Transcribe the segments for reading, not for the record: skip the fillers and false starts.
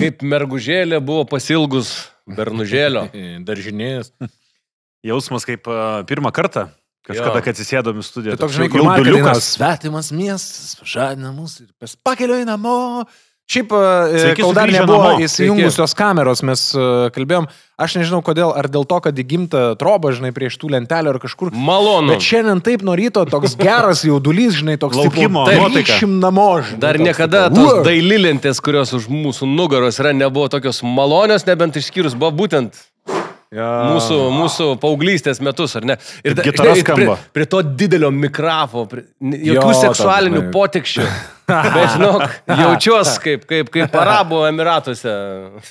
Kaip mergužėlė buvo pasilgus bernužėlio. Daržinėjas. Jausmas kaip pirmą kartą. Kažkada, kad atsisėdom į studiją. Tai toks, žinai, kur Markelinas. Svetimas miestas, žadina mus ir pakeliu į namo. Šiaip, kol dar nebuvo įsijungusios kameros, mes kalbėjom, aš nežinau kodėl, ar dėl to, kad įgimta troba, žinai, prieš tų lentelių ar kažkur. Malonu. Bet šiandien taip nuo ryto toks geras jaudulys, žinai, toks laukimo nuotaika. Namo, žinai, dar niekada tos daililentės, kurios už mūsų nugaros yra, nebuvo tokios malonios, nebent išskyrus buvo būtent mūsų paauglystės metus, ar ne? Ir gitara skamba. Prie to didelio mikrofo, jokių seksualinių potekščių. Bet žinok, jaučiuos kaip Arabų Emiratuose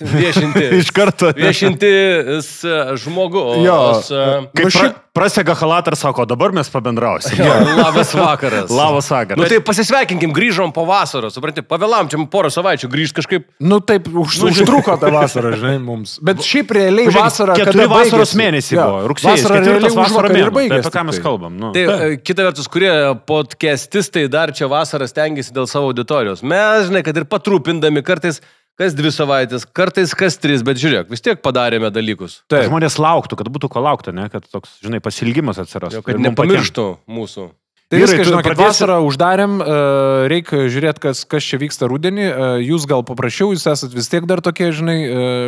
viešinti. Iš karto. Viešintis žmogus. Kaip prasega halatą ir sako, dabar mes pabendrausim. Labas vakaras. Labas vakaras. Nu tai pasisveikinkim, grįžom po vasaros, supranti, pavėlam čia porą savaičių grįžt kažkaip. Nu taip, užtruko tą vasarą, žinai, mums. Bet šiaip realiai vasara, 4 vasaros mėnesiai buvo. Rugsėjais, 4 vasaro mėnesį. Apie ką mes kalbam? Tai kita vertus, kurie podcastistai dar čia vasarą stengiasi dėl savo auditorijos. Mes, žinai, kad ir patrūpindami kartais kas 2 savaitės, kartais kas 3, bet žiūrėk, vis tiek padarėme dalykus. Taip. Žmonės lauktų, kad būtų ko laukti, ne? Kad toks, žinai, pasilgimas atsirastų. Kad nepamirštų mūsų. Tai viską, žinau, kad vasarą uždarėm, reikia žiūrėti, kas čia vyksta rudenį. Jūs gal paprašiau, jūs esat vis tiek dar tokie, žinai,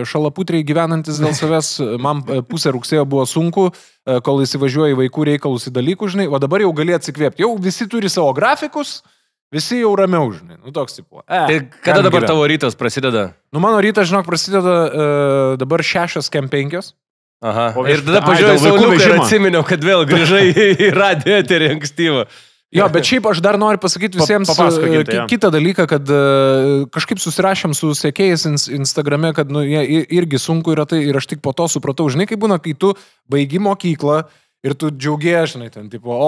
šalaputriai gyvenantis dėl savęs. Man pusę rugsėjo buvo sunku, kol įsivažiuoja į vaikų reikalus į dalykų, žinai, o dabar jau gali atsikvėpti. Jau visi turi savo grafikus. Visi jau ramiau, žinai. Nu, toks tipo. Tai kada dabar tavo rytas prasideda? Nu, mano rytas, žinok, prasideda dabar 6:05. Aha. Ir tada pažiūrėjau Sauliuką ir atsiminiau, kad vėl grįžai į radiją eterį ankstyvą. Jo, bet šiaip aš dar noriu pasakyti visiems kitą dalyką, kad kažkaip susirašėm su sekėjais Instagrame, kad nu, irgi sunku yra tai ir aš tik po to supratau, žinai, kaip būna, kai tu baigi mokyklą ir tu džiaugies, žinai, ten tipo,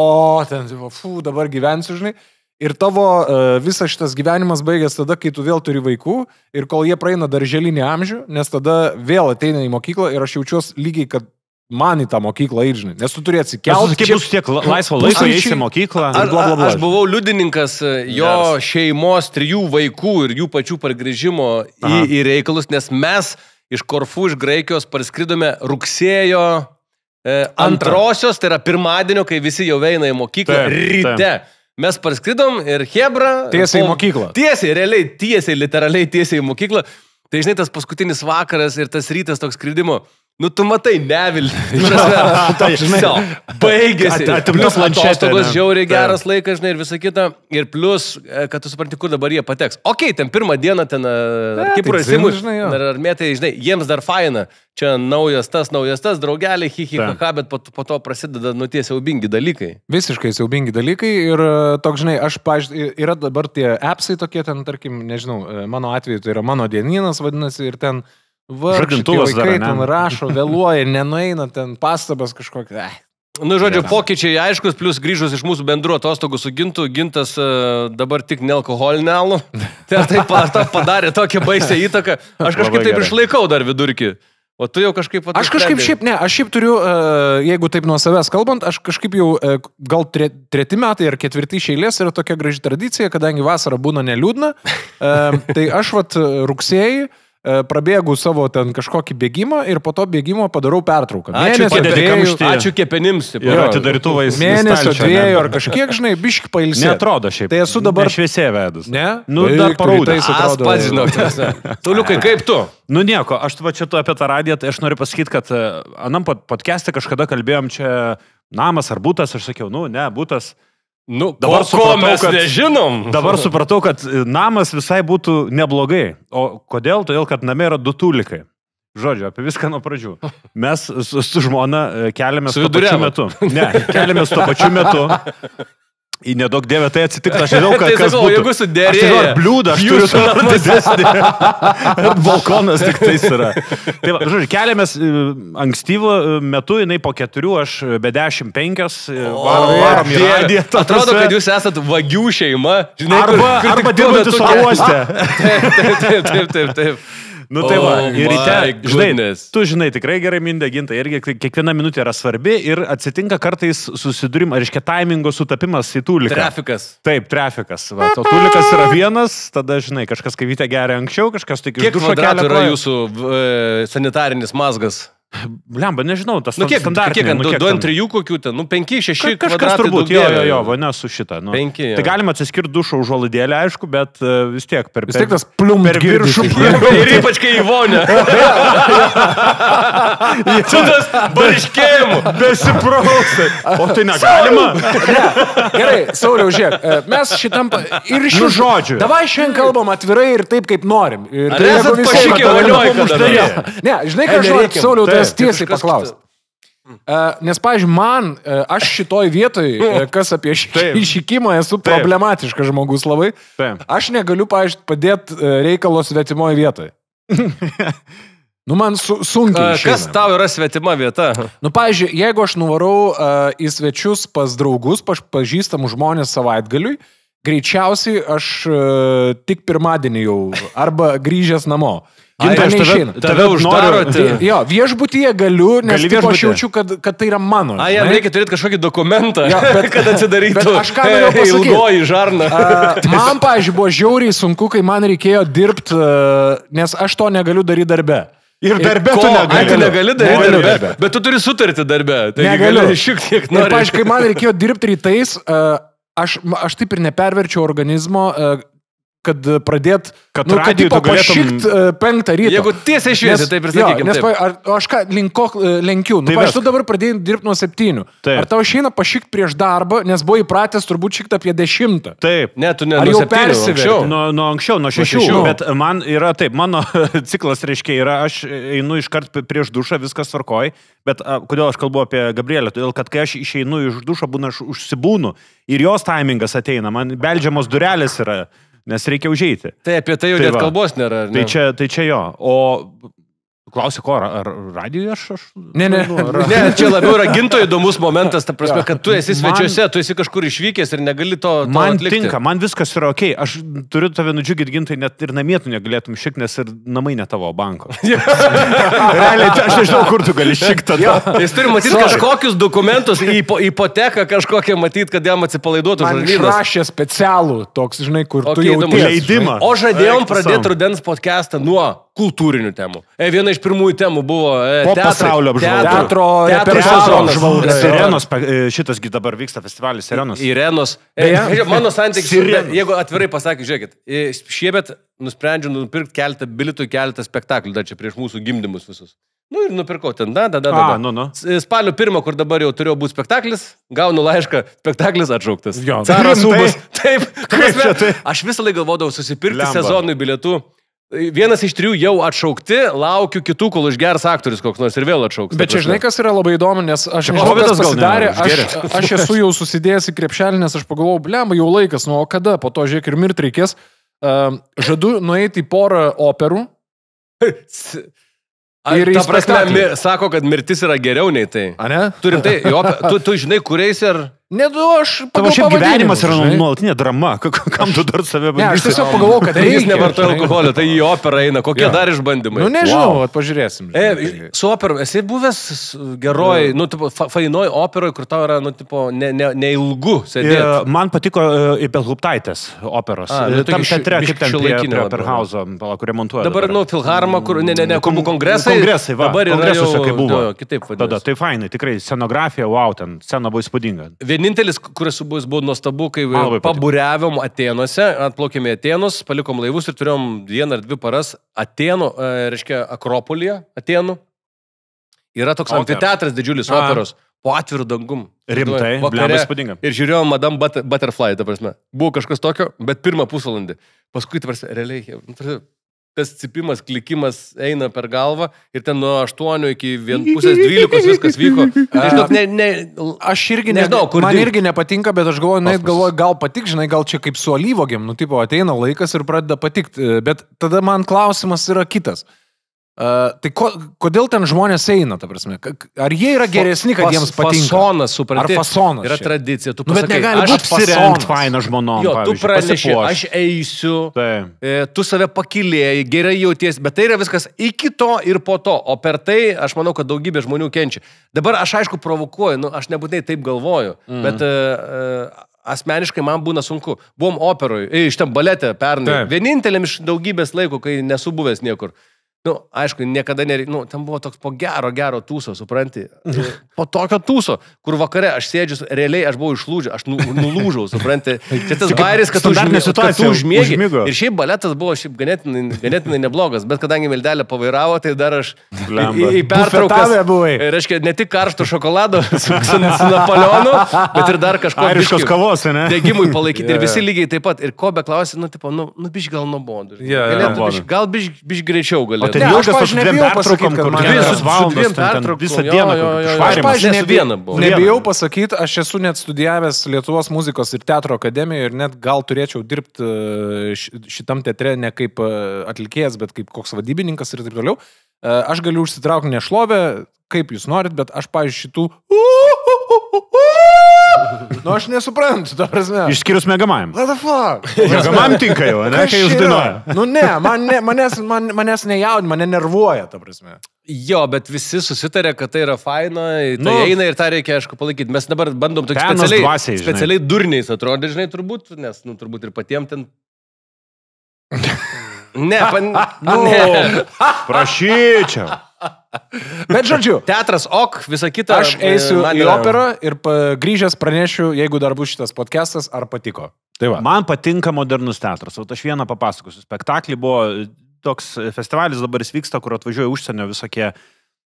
dabar gyvensiu, žinai. Ir tavo visas šitas gyvenimas baigės tada, kai tu vėl turi vaikų ir kol jie praeina darželinį amžių, nes tada vėl ateina į mokyklą ir aš jaučiuos lygiai, kad man į tą mokyklą įžinai. Nes tu turi atsikelti. Kaip bus tiek laisvo laiko eisi į mokyklą. Aš buvau liudininkas jo šeimos 3 vaikų ir jų pačių pargrįžimo į reikalus, nes mes iš Korfų, iš Graikijos parskridome rugsėjo 2, tai yra pirmadienio, kai visi jau eina į mokyklą ryte. Mes parskridom ir Hebra... Tiesiai į mokyklą. Literaliai tiesiai į mokyklą. Tai žinai, tas paskutinis vakaras ir tas rytas toks skridimo, nu tu matai nevilti. Baigėsi. Atostogos žiauriai geras laikas, žinai, ir visa kita. Ir plus, kad tu supranti, kur dabar jie pateks. Okei, ten pirmą dieną, ten Kipro įsimų, ar Armėtai, žinai, jiems dar faina. Čia naujas tas, draugeliai, bet po to prasideda nutie siaubingi dalykai. Visiškai siaubingi dalykai ir toks, žinai, yra dabar tie appsai tokie, ten, tarkim, nežinau, mano atveju tai yra mano dienynas, vadinasi, ir ten žadintuvas vaikai ten rašo, vėluoja, nenueina, ten pastabas kažkokia. Nu, žodžiu, pokyčiai aiškus, plus grįžus iš mūsų bendrų atostogų su Gintu, Gintas dabar tik nealkoholinį alų. Tai padarė tokią baisę įtaką. Aš kažkaip taip išlaikau dar vidurkį. O tu jau kažkaip... Aš šiaip turiu, jeigu taip nuo savęs kalbant, aš kažkaip jau gal 3 metai ar 4 iš eilės yra tokia graži tradicija, kadangi vasara būna neliūdna, tai aš rugsėjį prabėgu savo ten kažkokį bėgimą ir po to bėgimo padarau pertrauką. Ačiū kepenims. Mėnesio 2 ar kažkiek, žinai, biški pailsė. Neatrodo šiaip. Tai esu dabar... Šviesė vedus. Ne? Nu, dar parūdais atrodo. Pats žinok. Tuliukai, kaip tu? Nu nieko, aš čia tu apie tą radiją, tai aš noriu pasakyti, kad anam podcast'e kažkada kalbėjom čia namas ar būtas, aš sakiau, nu ne, būtas. Nu, dabar mes nežinom. Dabar supratau, kad namas visai būtų neblogai. O kodėl? Todėl, kad name yra 2 tulikai. Žodžiu, apie viską nuo pradžių. Mes su žmona keliamės tuo pačiu metu. Ne, keliamės tuo pačiu metu. Į nedaug dievę tai atsitiktų, aš žinau, kas būtų. Jeigu sudėrė. Aš žinau, bliūdą, aš turiu savo didesnį. Balkonas tik tais yra. Tai va, žodžiu, keliamės ankstyvo metu, jinai po 4, aš be 10:05 varom į radiją. Atrodo, kad jūs esat vagių šeima. Arba dirbantis oro uoste. Taip. Nu tai va, ir ryte, žinai, tu žinai, tikrai gerai mindė ginta, irgi kiekviena minutė yra svarbi ir atsitinka kartais susidūrim, ar iškia taimingo sutapimas į tūliką. Trafikas. Taip, trafikas. Va, o tūlikas yra vienas, tada, žinai, kažkas kaivytę geria anksčiau, kažkas tik iš dušo kelia. Kiek yra jūsų sanitarinis mazgas? Blemba, nežinau, tas standartinis. Kiek, 2-3 kokių ten, 5-6 kažkas turbūt, jo, ne su šitą. 5, tai galima atsiskirti dušo užuolaidėlė, aišku, bet vis tiek per tas plum per viršų. Ir ypač kai į vonę. Čia tas bariškėjimų. Besiprausai. O tai negalima? Gerai, Sauliau, žiūrėk, mes šitam ir iš šių žodžių. Davai šiandien kalbam atvirai ir taip, kaip norim. Ar esat pašykę vonioj kada? Ne, žinai, ką aš noriu, Sauliau, tiesiai paklausti. Nes, pavyzdžiui, man, aš šitoj vietoj, kas apie iššykimą esu problematiškas žmogus labai, aš negaliu, pavyzdžiui, padėti reikalo svetimoje vietoje. Man sunkiai išeina. Kas tau yra svetima vieta? Pavyzdžiui, jeigu aš nuvarau į svečius pas draugus, pažįstamų žmonės savaitgaliui, greičiausiai aš tik pirmadienį jau arba grįžęs namo. Gintai, aš tave uždarote. Jo, viešbutyje galiu, nes aš jaučiu, kad tai yra mano. Jam reikia turėti kažkokį dokumentą, kad atsidarytų. Bet aš ką norėjau pasakyti. Ilgoji žarna. Man, pavyzdžiui, buvo žiauriai sunku, kai man reikėjo dirbti, nes aš to negaliu daryti darbe. Ir darbe tu negali daryti darbe. Bet tu turi sutarti darbe. Negaliu. Šiek tiek nori. Ir, pavyzdžiui, kai man reikėjo dirbti rytais, aš taip ir neperverčiau organizmo, kad pradėt, kad tipo pašikt 5 ryto. Jeigu tiesiai šviesi, taip ir sakykime. Aš ką lenkiu. Aš dabar pradėjau dirbti nuo 7. Ar tau išeina pašikt prieš darbą, nes buvo įpratęs turbūt šikt apie 10. Taip. Ne, tu ne nuo 7. Nuo anksčiau, nuo 6. Bet man yra taip, mano ciklas reiškia yra, aš einu iškart prieš dušą, viskas tvarkoj. Bet kodėl aš kalbu apie Gabrielę? Todėl, kad kai aš išeinu iš dušą, aš užsibūnu ir jos taimingas ateina. Man beldžiamos durelės yra. Nes reikia užeiti. Tai apie tai jau net kalbos nėra. Ne? Tai čia jo. O klausi, ko, ar radijoje aš? Ne, čia labiau yra ginto įdomus momentas, ta prasme, kad tu esi svečiuose, tu esi kažkur išvykęs ir negali to man atlikti. Tinka, man viskas yra okei. Aš turiu tave nudžiugyti, gintai, net ir namie tu negalėtum šikti, nes ir namai ne tavo banko. Realiai, aš nežinau, kur tu gali šikti tada. Jis turi matyti kažkokius dokumentus, hipoteką kažkokią matyti, kad jam atsipalaiduotų žarnynas. Man išrašė specialų toks, žinai, kur tu jau leidimą. O žadėjom pradėti rudens podcastą nuo kultūrinių temų. Viena iš pirmųjų temų buvo pasaulio teatro apžvalga. Sirenos, šitasgi dabar vyksta festivalis Sirenos. Irenos. Mano santykis, jeigu atvirai pasakė, žiūrėkit, šiemet nusprendžiu nupirkti keletą bilitų, keletą spektaklių, dar čia prieš mūsų gimdymus visus. Ir nupirkau ten, Spalio 1, kur dabar jau turėjo būti spektaklis, gaunu laišką, spektaklis atšauktas. Caras Ūbas. Taip, aš visą laiką galvodavau susipirkti sezonui bilietų. Vienas iš 3 jau atšaukti, laukiu kitų, kol išgers aktorius koks nors ir vėl atšauks. Bet čia žinai, kas yra labai įdomu, nes aš nežinau, kas pasidarė, aš esu jau susidėjęs į krepšelį, nes aš pagalvojau, blemba, jau laikas, o kada, po to žiūrėk ir mirti reikės. Žadu nueiti į porą operų. Ir ta prasme, sako, kad mirtis yra geriau nei tai. A ne? Turim tai, tu žinai, kuriais ir... Ne, aš tavo šiaip gyvenimas yra nuolatinė drama. Kam tu dar save bandysi? Ne, aš tiesiog pagalvojau, kad jis nevartoja alkoholio, tai į operą eina. Kokie dar išbandymai? Nežinau, pažiūrėsim. Su operu, esi buvęs geroj, fainoj operoj, kur tau yra, neilgu sėdėti. Man patiko Ibelhuptaitės operos. Tam teatre, kaip ten prie Operhauso, kur remontuoja. Dabar, Filharma, kur, kur kongresai. Kongresai, va. Kongresuose, kai buvo. Kitaip vadinasi. Tada, tai fainai, tikrai, scenografija, wow, ten scena buvo įspūdinga. Vienintelis, kuris buvo nuostabu, kai paburiavom Atenuose, atplaukėme Atenus, palikom laivus ir turėjom 1 ar 2 paras Atenų, reiškia Akropolyje, Atenų. Yra toks amfiteatras didžiulis operos, po atviru dangum. Rimtai, blemba įspūdinga. Ir žiūrėjom Madame Butterfly, ta prasme. Buvo kažkas tokio, bet pirmą pusvalandį. Paskui, ta prasme, realiai, tas cipimas, klikimas eina per galvą ir ten nuo 8 iki 11:30 viskas vyko. Aš irgi nežinau, man irgi nepatinka, bet aš galvoju, gal patik, žinai, gal čia kaip su alyvogėm, tipo ateina laikas ir pradeda patikti, bet tada man klausimas yra kitas. Tai kodėl ten žmonės eina, ta prasme? Ar jie yra geresni, kad jiems patinka? Fasonas, supranti. Ar fasonas? Yra tradicija. Tu bet negali būti apsirengt fainą žmonom. Jo, tu praneši, aš eisiu, tu save pakilėjai, gerai jauties, bet tai yra viskas iki to ir po to. O per tai, aš manau, kad daugybė žmonių kenčia. Dabar aš aišku provokuoju, aš nebūtinai taip galvoju, bet asmeniškai man būna sunku. Buvom operoje, šitam balete pernai. Vienintelėm iš daugybės laiko, kai nesu buvęs niekur. Aišku, niekada nereikia, ten buvo toks po gero tūso, supranti. Po tokio tūso, kur vakare aš sėdžiu, realiai aš buvau išlūžęs, aš nulūžau, supranti. Čia tas bairis, kad tu užmiegi. Ir šiaip baletas buvo šiaip ganėtinai neblogas, bet kadangi Mildelė pavairavo, tai dar aš į pertraukas, reiškia, ne tik karšto šokolado su Napoleonu, bet ir dar kažko airiškos kavos, ne? Degimui palaikyti. Ir visi lygiai taip pat. Ir ko beklausi, biški gal nuobodu. Gal biški greičiau galėtų. Tai ilgas aš nebijau pasakyti, kad man visą dieną švarimas. Nebijau pasakyti, aš esu net studijavęs Lietuvos muzikos ir teatro akademijoje ir net gal turėčiau dirbti šitam teatre ne kaip atlikėjas, bet kaip koks vadybininkas ir taip toliau. Aš galiu užsitraukti nešlovę, kaip jūs norit, bet aš, pavyzdžiui, šitų... aš nesuprantu, ta prasme. Išskyrus Megamajam. What the fuck? Megamajam tinka jau, ne? Kai jūs dainuoja. Manęs nejaudina, mane nervuoja, ta prasme. Jo, bet visi susitarė, kad tai yra faina, tai eina ir tą reikia, aišku, palaikyti. Mes dabar bandom toks specialiai durniais atrodė, žinai, turbūt, nes, turbūt ir patiems ten... Ne. Prašyčiau. Bet žodžiu. Teatras, visa kita. Aš eisiu į operą ir grįžęs pranešiu, jeigu dar bus šitas podcastas, ar patiko. Tai va. Man patinka modernus teatras. Aš vieną papasakosiu. Spektaklį buvo toks festivalis, dabar jis vyksta, kur atvažiuoja užsienio visokie,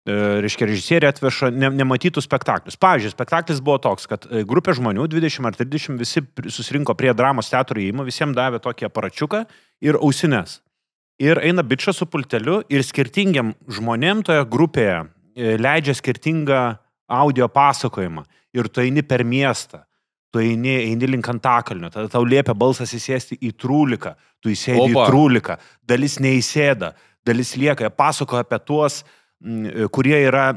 reiškia, režisieriai atveša nematytų spektaklius. Pavyzdžiui, spektaklis buvo toks, kad grupė žmonių, 20 ar 30, visi susirinko prie dramos teatro įėjimo, visiems davė tokį aparačiuką ir ausines. Ir eina bičas su pulteliu ir skirtingiam žmonėm toje grupėje leidžia skirtingą audio pasakojimą. Ir tu eini per miestą, tu eini link Antakalnio, tada tau liepia balsas įsėsti į trūliką, tu įsėdi į trūliką, dalis neįsėda, dalis lieka, pasakoja apie tuos, kurie yra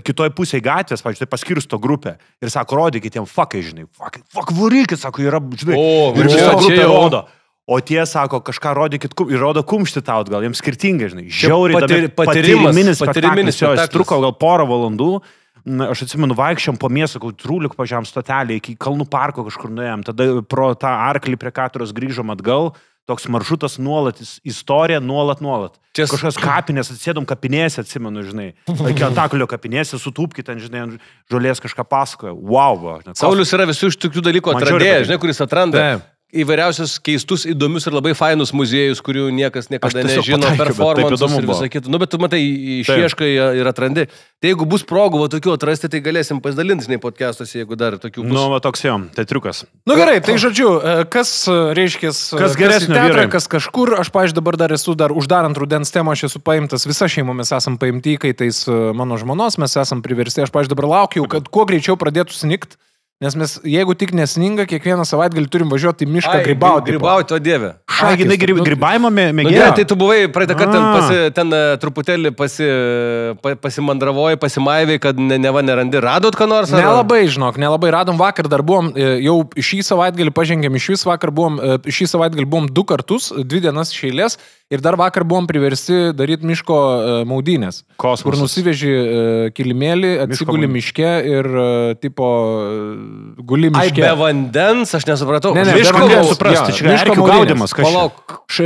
kitoj pusėje gatvės, pavyzdžiui, tai paskirsto grupę ir sako, rodykit jiem, fuck, žinai, fuck, varykit, sako, yra, žinai, ir visa grupė rodo. O tie sako, kažką rodykit ir rodo kumštį tau atgal, jiems skirtingai, žinai. Žiauriai patyriminis spektaklis. Jis truko gal porą valandų. Aš atsimenu, vaikščiam po miestą, trūliuk pažiam stotelį, iki Kalnų parko kažkur nuėjom. Tada pro tą arklį prie Katedros grįžom atgal. Toks maršrutas nuolat, istorija nuolat. Kažkas kapinės, atsėdom kapinėse, atsimenu, žinai. Antakalnio kapinėse, sutūpkit, žinai, žolės kažką pasakoja. Wow. Saulius yra visų iš tokių dalykų atradėjęs, žinai, kuris atranda. Įvairiausius keistus, įdomius ir labai fainus muziejus, kurių niekas niekada nežino, performansus ir visą kitą. Bet tu matai, išieškai ir atrandi. Tai jeigu bus progų tokių atrasti, tai galėsim pasidalinti, žinai, podcastuose, jeigu dar tokių bus. Toks jau, tai triukas. Gerai, tai žodžiu, kas reiškia, kas geresnio teatrą, kas kažkur, aš, pavyzdžiui, dabar dar esu uždarant rudens temą, aš esu paimtas, visa šeima mes esam paimti įkaitais mano žmonos, mes esam priversti, aš, pavyzdžiui, dabar laukiu, kad kuo greičiau pradėtų snigt. Nes mes, jeigu tik nesninga, kiekvieną savaitgalį turim važiuoti į mišką grybauti. Grybauti, o dieve. Šaginai grybavimo mėgėjo. Tai tu buvai praeitą kartą ten truputėlį pasimandravojai, pasimaivai, kad nerandi. Radot ką nors? Nelabai, žinok, nelabai radom. Vakar dar buvom, jau šį savaitgalį pažengėm iš vis, šį savaitgalį buvom 2 kartus, 2 dienas iš eilės. Ir dar vakar buvom priversti daryti miško maudynės. Kosmosas. Kur nusiveži kilimėlį, atsiguli miške ir tipo guli miške. Be vandens, aš nesupratau. Miško suprasti, čia erkių gaudimas. Palauk,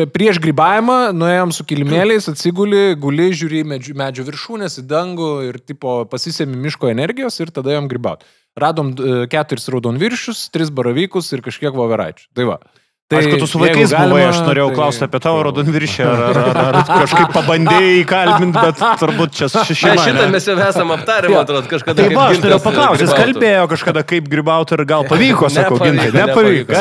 prieš grybavimą nuėjom su kilimėliais, atsiguli, guli, žiūri medžių viršūnės į dangų ir tipo pasisėmi miško energijos ir tada jom grybauti. Radom 4 raudonviršius, 3 baravykus ir kažkiek voveraičių. Tai va. Aišku, tu su vaikais buvai, aš norėjau klausti apie tavo raudonviršį, ar kažkaip pabandėjai įkalbinti, bet turbūt čia šeima. Šitą mes jau esam aptarę, man atrodo, kažkada. Tai va, aš norėjau paklausti, jis kalbėjo kažkada kaip grybauti ir gal pavyko, sakau, Gintai, nepavyko.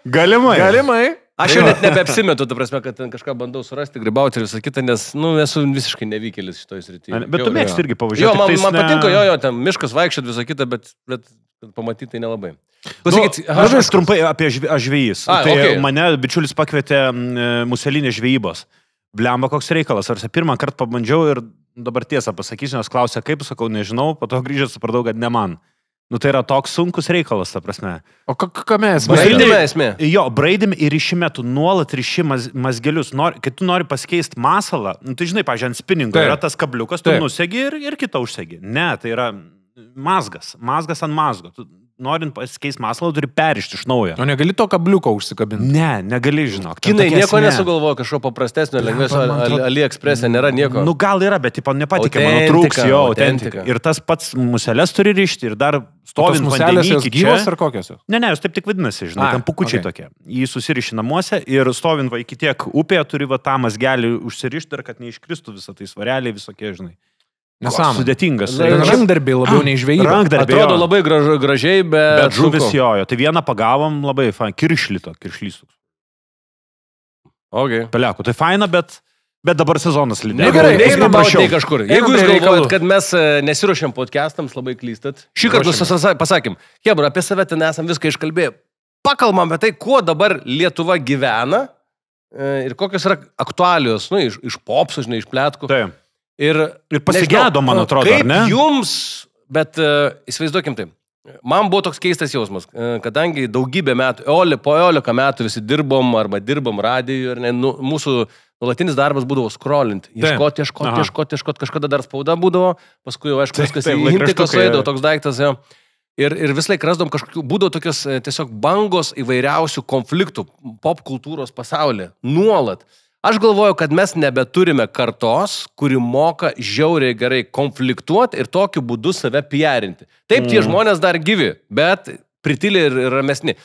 Galimai. Aš jau net nebeapsimetu, ta prasme, kad ten kažką bandau surasti, grybauti ir visą kitą, nes, esu visiškai nevykėlis šitoje srityje. Bet tu mėgsti irgi pavažiuoti. Jo, man patinka, ten miškas vaikščiot visą kitą, bet pamatyti tai nelabai. Aš trumpai apie žvejys. Tai mane bičiulis pakvietė muselinės žvejybos. Blemba, koks reikalas. Ar pirmą kartą pabandžiau ir dabar tiesą pasakysiu, nes klausė, kaip, sakau, nežinau, po to grįžęs supratau, kad ne man. Nu, tai yra toks sunkus reikalas, ta prasme. O kame esmė? Braidime esmė. Jo, braidime ir išime, tu nuolat riši mazgelius. Kai tu nori pasikeisti masalą, nu, tai žinai, pažiūrėjau, ant spinningo yra tas kabliukas, tu nusegi ir kitą užsegi. Ne, tai yra mazgas ant mazgo. Tu norint pasikeisti masalą, turi perišti iš naujo. O negali to kabliuko užsikabinti? Ne, negali, žinok. Kinai nieko nesugalvojo, kažko paprastesnio, lengvesnio, AliExpress'e nėra nieko. Nu, gal yra, bet tipo, nepatikė, man trūks jo autentika. Ir tas pats muselės turi rišti ir dar stovint muselės jos gyvos ar kokios jos? Ne, jos taip tik vadinasi, žinai, ten pukučiai tokie. Jį susiriši namuose ir stovint va iki tiek upėje turi va tą mazgelį užsirišti ir kad neiškristų visą tai svareliai visokie, žinai. Nesąmonė. Sudėtingas. Rankdarbiai labiau nei žvejyba. Atrodo labai gražiai, bet žuvis jojo. Tai vieną pagavom labai fain. Kiršlys. Okay. Peliaku. Tai faina, bet dabar sezonas lydė. Gerai, eikime bauti kažkur. Jeigu jūs galvojat, kad mes nesiruošiam podcastams, labai klystat. Šį kartą pasakym, Hebra, apie save ten esam viską iškalbėję. Pakalbam apie tai, kuo dabar Lietuva gyvena ir kokios yra aktualijos, nu, iš popsų, žinai, iš pletkų. Taip. Ir pasigėdo, man atrodo, kaip ar ne? Jums, bet įsivaizduokim taip, man buvo toks keistas jausmas, kadangi daugybę metų, po 11 metų visi dirbom radijų ir ne, mūsų nuolatinis darbas būdavo scrollinti, ieškoti, kažkada dar spauda būdavo, paskui jau, aišku, viskas į intikos eidavo, toks daiktas, jo. Ir vis laik rasdom kažkokių, būdavo tokios tiesiog bangos įvairiausių konfliktų pop kultūros pasaulyje, nuolat. Aš galvoju, kad mes nebeturime kartos, kuri moka žiauriai gerai konfliktuoti ir tokiu būdu save piarinti. Taip, tie žmonės dar gyvi, bet pritilė ir ramesni.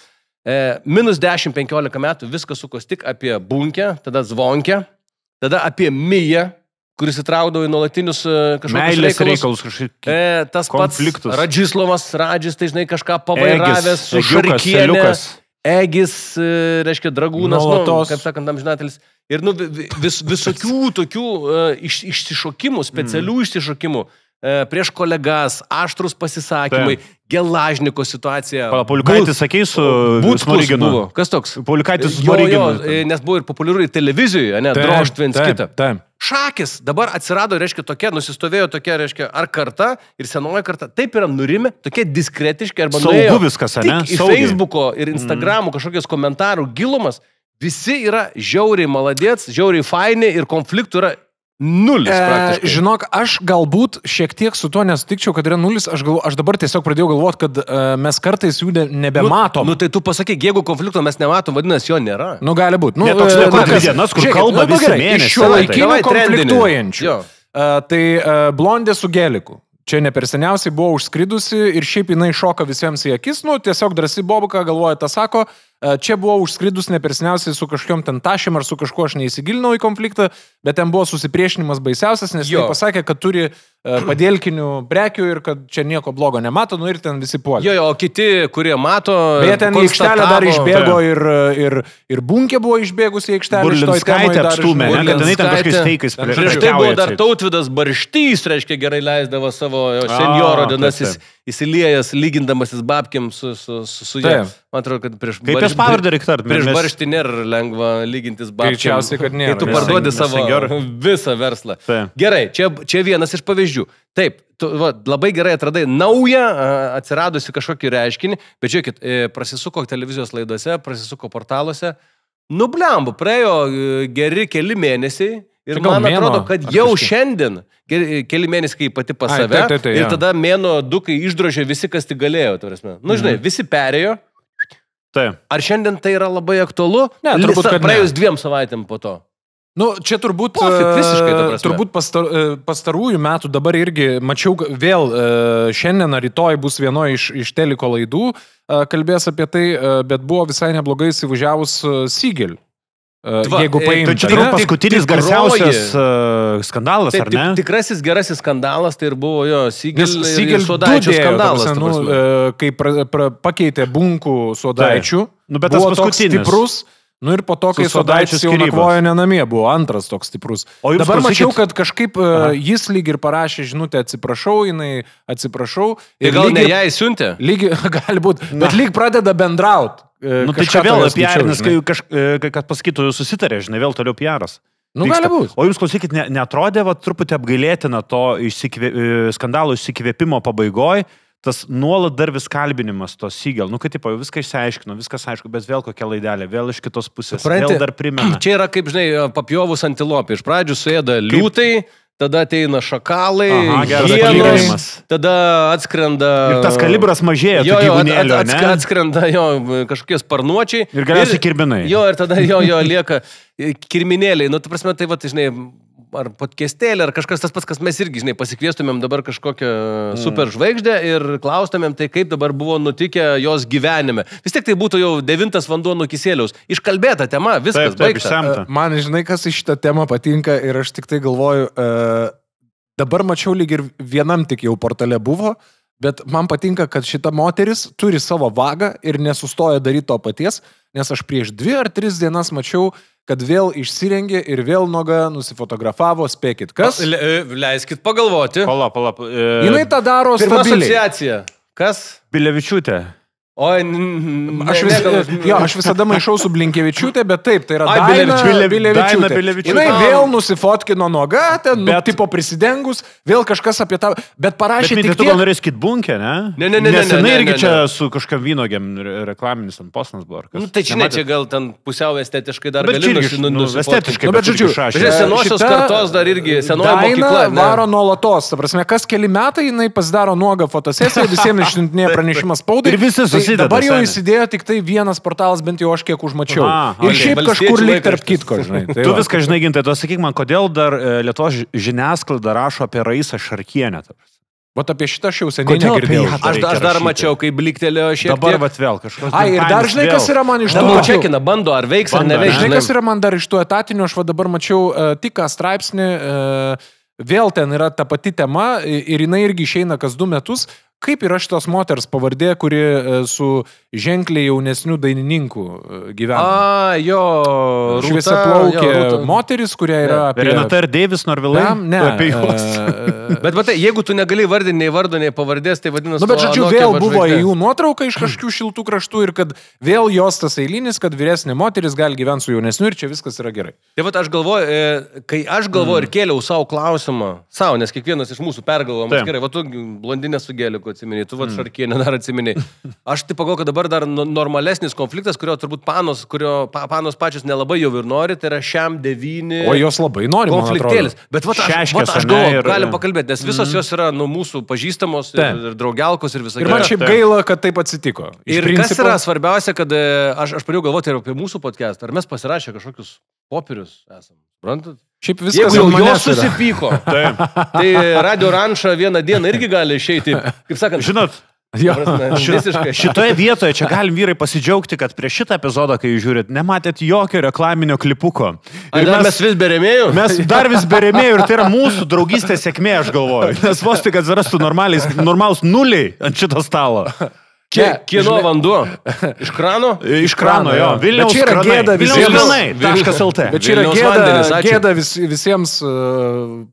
Minus 10-15 metų viskas sukos tik apie bunkę, tada zvonkę, tada apie miją, kuris įtraukdavo į nuolatinius kažkokius reikalus. Tas pats Radžislovas, tai žinai kažką pavairavęs su Šarkienė. Egis, reiškia, dragūnas, kaip sakant, amžinatelis. Ir visokių tokių išsišokimų, specialių išsišokimų prieš kolegas, aštrus pasisakymai, Gelažniko situacija. Pauliukaitis, sakei, su Smoriginu. Kas toks? Pauliukaitis su Smoriginu. Nes buvo ir populiaru ir televizijoje, ne, drožt viens kitą. Šakis dabar atsirado, reiškia, tokia, nusistovėjo tokia, reiškia, ar karta ir senoji karta. Taip yra nurimi, tokie diskretiški, arba nuėjo viskas, ne? Tik į Facebooko ir Instagramų kažkokios komentarų gilumas. Visi yra žiauriai maladėts, žiauriai faini ir konfliktų yra nulis praktiškai. Žinok, aš galbūt šiek tiek su to nesutikčiau, kad yra nulis. Aš dabar tiesiog pradėjau galvoti, kad mes kartais jų nebematom. Nu tai tu pasakyk, jeigu konflikto mes nematom, vadinasi, jo nėra. Nu gali būti. Nu, toks laikas dienas, kur kalba visi mėnesiai. Iš šių laikinių konfliktuojančių. Tai blondė su geliku. Čia ne per seniausiai buvo užskridusi ir šiaip jinai šoka visiems į akis. Nu, tiesiog drąsi bobuka, galvoja, tą sako. Čia buvo užskridus neperseniausiai su kažkokiom ten tašėm ar su kažkuo aš neįsigilinau į konfliktą, bet ten buvo susipriešinimas baisiausias, nes jis pasakė, kad turi padėlkinių prekių ir kad čia nieko blogo nemato, nu ir ten visi puolė. Jo, o kiti, kurie mato... Beje, ten į aikštelę dar išbėgo ir Bunkė buvo išbėgusi į aikštelę. Burlinskaitė apstūmė, kad jinai ten kažkokiais feikais prieš tai buvo dar Tautvydas Barštys, reiškia, gerai leisdavo savo senjoro dienas įsiliejęs, lygindamasis babkiam su jie. Man atrodo, kad prieš Barštį nėra lengva lygintis babkiam. Greičiausiai, kad nėra. Kai tu parduodi savo visą verslą. Gerai, čia vienas iš pavyzdžių. Taip, tu labai gerai atradai naują, atsiradusi kažkokį reiškinį, bet žiūrėkit, prasisuko televizijos laidose, prasisuko portaluose. Blemba, praėjo geri keli mėnesiai. Ir man atrodo, kad jau šiandien, keli mėnesiai, kai pati pas save, ir tada mėno du, kai išdrožė visi, kas tik galėjo. Nu, žinai, visi perėjo. Ar šiandien tai yra labai aktualu? Ne, turbūt, kad praėjus 2 savaitėm po to. Nu, čia turbūt, turbūt pastarųjų metų dabar irgi mačiau vėl šiandien ar rytoj bus vienoje iš teliko laidų, kalbės apie tai, bet buvo visai neblogai įsivažiavus Siegel. Jeigu paimti. Tai čia paskutinis garsiausias skandalas, ar ne? Tikrasis gerasis skandalas, tai ir buvo jo Siegel Sodaičio skandalas. Kai pakeitė Bunkų Sodaičių, buvo toks stiprus. Nu ir po to, kai Sodaičius jau nakvojo nenamie, buvo antras toks stiprus. Dabar mačiau, kad kažkaip jis lyg ir parašė žinutę atsiprašau, jinai atsiprašau. Ir gal ne ją įsiuntė? Gali būti, bet lyg pradeda bendraut. Nu tai čia vėl piarinis, kad pasakytų, susitarė, žinai, vėl toliau piaras. Gali būti. O jums, klausykit, neatrodė truputį apgailėtina to skandalo išsikvėpimo pabaigoje, tas nuolat dar vis kalbinimas to Siegel. Kad tipo, viską išsiaiškino, viskas aišku, bet vėl kokia laidelė, vėl iš kitos pusės, vėl dar primena. Čia yra, kaip žinai, papjovus antilopė. Iš pradžių suėda liūtai, tada ateina šakalai, hienos, tada atskrenda... Ir tas kalibras mažėja, tų gyvūnėlių, ne? Atskrenda kažkokie sparnuočiai. Ir galiausiai kirminai. Ir tada lieka kirminėliai. Tu prasme, tai žinai, ar podcastėlė, ar kažkas tas pats, kas mes irgi, žinai, pasikviestumėm dabar kažkokią super žvaigždę ir klaustumėm, tai kaip dabar buvo nutikę jos gyvenime. Vis tiek tai būtų jau 9 vanduo nuo Kiseliaus. Iškalbėta tema, viskas baigta. Man, žinai, kas iš šitą temą patinka ir aš tik tai galvoju, dabar mačiau lyg ir vienam tik jau portale buvo, bet man patinka, kad šita moteris turi savo vagą ir nesustoja daryti to paties, nes aš prieš 2 ar 3 dienas mačiau, kad vėl išsirengė ir vėl nuoga nusifotografavo, spėkit, kas? Leiskit pagalvoti. Pala. Jinai tą daro pirma stabiliai. Asociacija. Kas? Bilevičiūtė. Oi, aš visada maišau su Blinkevičiūtė, bet taip, tai yra Daina Bilevičiūtė. Jinai vėl nusifotkino nuoga, ten, tipo prisidengus, vėl kažkas apie tą, bet parašė tik tiek. Bet tu gal norės kit bunkę, ne? Ne. Nes jinai irgi čia su kažkam vynogiam reklaminis ant posnas buvo. Tai žinai, čia gal ten pusiau estetiškai dar gali estetiškai, bet žodžiu, senosios kartos dar irgi senoji mokykla. Daina varo nuolatos, ta prasme, kas keli metai jinai pasidaro nuogą fotosesiją, visiems išsiuntinėja pranešimas spaudai. Ir visi dabar jau įsidėjo tik tai vienas portalas, bent jau aš kiek užmačiau. Ir šiaip kažkur lyg tarp kitko, žinai. Tu viską žinai, Gintai, tu sakyk man, kodėl dar Lietuvos žiniasklaida rašo apie Raisą Šarkienę? Vat apie šitą aš jau seniai negirdėjau. Aš dar mačiau, kai bliktelėjo šiek tiek. Dabar vat vėl kažkas. Ir dar žinai, kas yra man iš to. Čekina, bando, ar veiks, ar neveiks. Žinai, kas yra man dar iš to etatinio, aš va dabar mačiau tik ką straipsnį, vėl ten yra ta pati tema ir jinai irgi išeina kas 2 metus. Kaip yra šitos moters pavardė, kuri su ženkliai jaunesnių dainininkų gyvena? Šviesa plaukė moteris, kuria yra apie... Renata ir Deivis Norvilai? Ne. Apie juos. Bet matai, jeigu tu negali vardinti nei vardo, nei pavardės, tai vadinasi... Bet žodžiu, vėl buvo jų nuotrauka iš kažkokių šiltų kraštų ir kad vėl jos tas eilinis, kad vyresnė moteris gali gyventi su jaunesniu ir čia viskas yra gerai. Tai vat aš galvoju, kai aš galvoju ir kėliau savo klausimą, nes kiekvienas iš mūsų pergalvom, gerai, va tu blondinė su geliku atsimeni, tu vat Šarkienė dar atsimeni. Aš tai pagalvoju, kad dabar dar normalesnis konfliktas, kurio turbūt panos pačios nelabai jau ir nori, tai yra šiam 9... O jos labai nori, konfliktėlis. Bet vat aš galvoju, galim pakalbėti, nes visos jos yra mūsų pažįstamos ir draugelkos ir visą kitą. Ir man šiaip gaila, kad taip atsitiko. Ir kas yra svarbiausia, kad aš pradėjau galvoti ir apie mūsų podcastą. Ar mes pasirašę kažkokius popierius esam? Suprantat? Šiaip viskas jau jos susipyko. Tai Radio Ranča vieną dieną irgi gali išeiti, kaip sakant. Žinot, šitoje vietoje čia galim vyrai pasidžiaugti, kad prieš šitą epizodą, kai žiūrit, nematėt jokio reklaminio klipuko. Ir mes vis berėmėjų? Mes dar vis berėmėjų ir tai yra mūsų draugystės sėkmė, aš galvoju. Nes vos tik atsirastų normalus nuliai ant šito stalo. Kieno vanduo? Iš krano? Iš krano, jo. Vilniaus kranai. Bet čia yra gėda visiems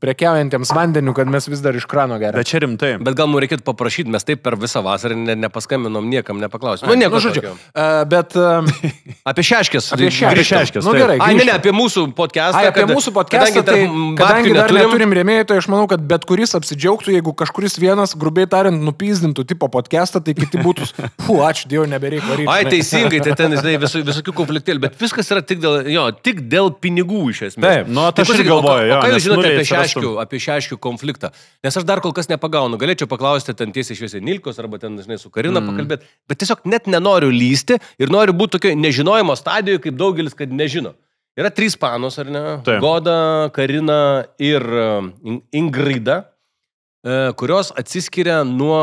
prekiaujantiems vandeniu, kad mes vis dar iš krano geriame. Bet čia rimtai. Bet gal mums reikėtų paprašyti, mes taip per visą vasarą nepaskambinom niekam, nepaklausim. Nieko žodžiu. Bet... Apie šeškės. Apie šeškės. Gerai. Ne, apie mūsų podcastą. Apie mūsų podcastą, kadangi dar neturim rėmėjų, tai aš manau, kad bet kuris apsidžiaugtų, jeigu kažkuris vienas, grubiai tariant, nupyzdintų tipo podcastą, tai kiti būtų ačiū Dievui, nebereik varyti. Teisingai, tai ten, žinai, visokių konfliktėlių, bet viskas yra tik dėl pinigų iš esmės. Taip, aš ir galvoju, ką jūs žinote apie šeškių konfliktą? Nes aš dar kol kas nepagaunu, galėčiau paklausti ten tiesiai šviesiai Nilkos arba ten, žinai, su Karina pakalbėti, bet tiesiog net nenoriu lysti ir noriu būti tokio nežinojimo stadijoje, kaip daugelis, kad nežino. Yra 3 panos, ar ne? Taip. Goda, Karina ir Ingrida, kurios atsiskiria nuo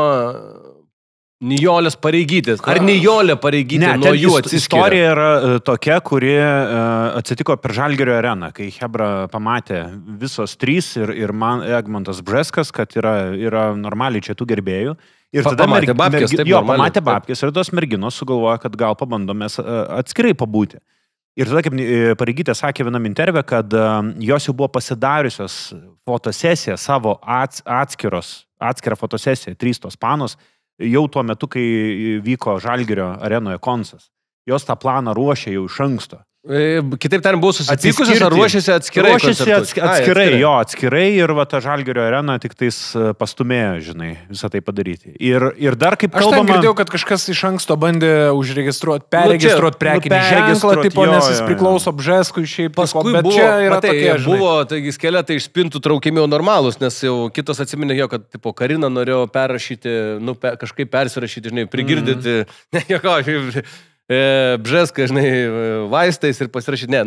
Nijolės pareigytės. Ar Nijolė pareigytė nuo jų atsiskiria? Istorija yra tokia, kuri atsitiko per Žalgirio areną, kai Hebra pamatė visos 3 ir man Egmontas Bžeskas, kad yra normaliai čia tų gerbėjų. Ir tada pamatė babkės ir tos merginos sugalvoja, kad gal pabandome atskirai pabūti. Ir tada, kaip pareigytė sakė vienam intervė, kad jos jau buvo pasidariusios fotosesiją, savo atskirą fotosesiją, 3 tos panos, jau tuo metu, kai vyko Žalgirio arenoje koncas. Jos tą planą ruošė jau iš anksto. Kitaip tariant, buvo susipykusios ar ruošėsi atskirai? Ruošėsi atskirai ir va ta Žalgirio arena tik tais pastumėjo, žinai, visą tai padaryti. Ir dar kaip kalbama... Aš ten girdėjau, kad kažkas iš anksto bandė užregistruoti, perregistruoti prekinį ženklą, tipo, nes jis priklauso Bžeskui šiaip. Paskui bet buvo, čia yra tokie, buvo, taigi skeletai iš spintų traukiami jau normalūs, nes jau kitos atsiminė jo, kad tipo, Karina norėjo perrašyti, kažkaip persirašyti, žinai, prigirdyti. Bžeską, žinai, vaistais ir pasirašyti. Ne,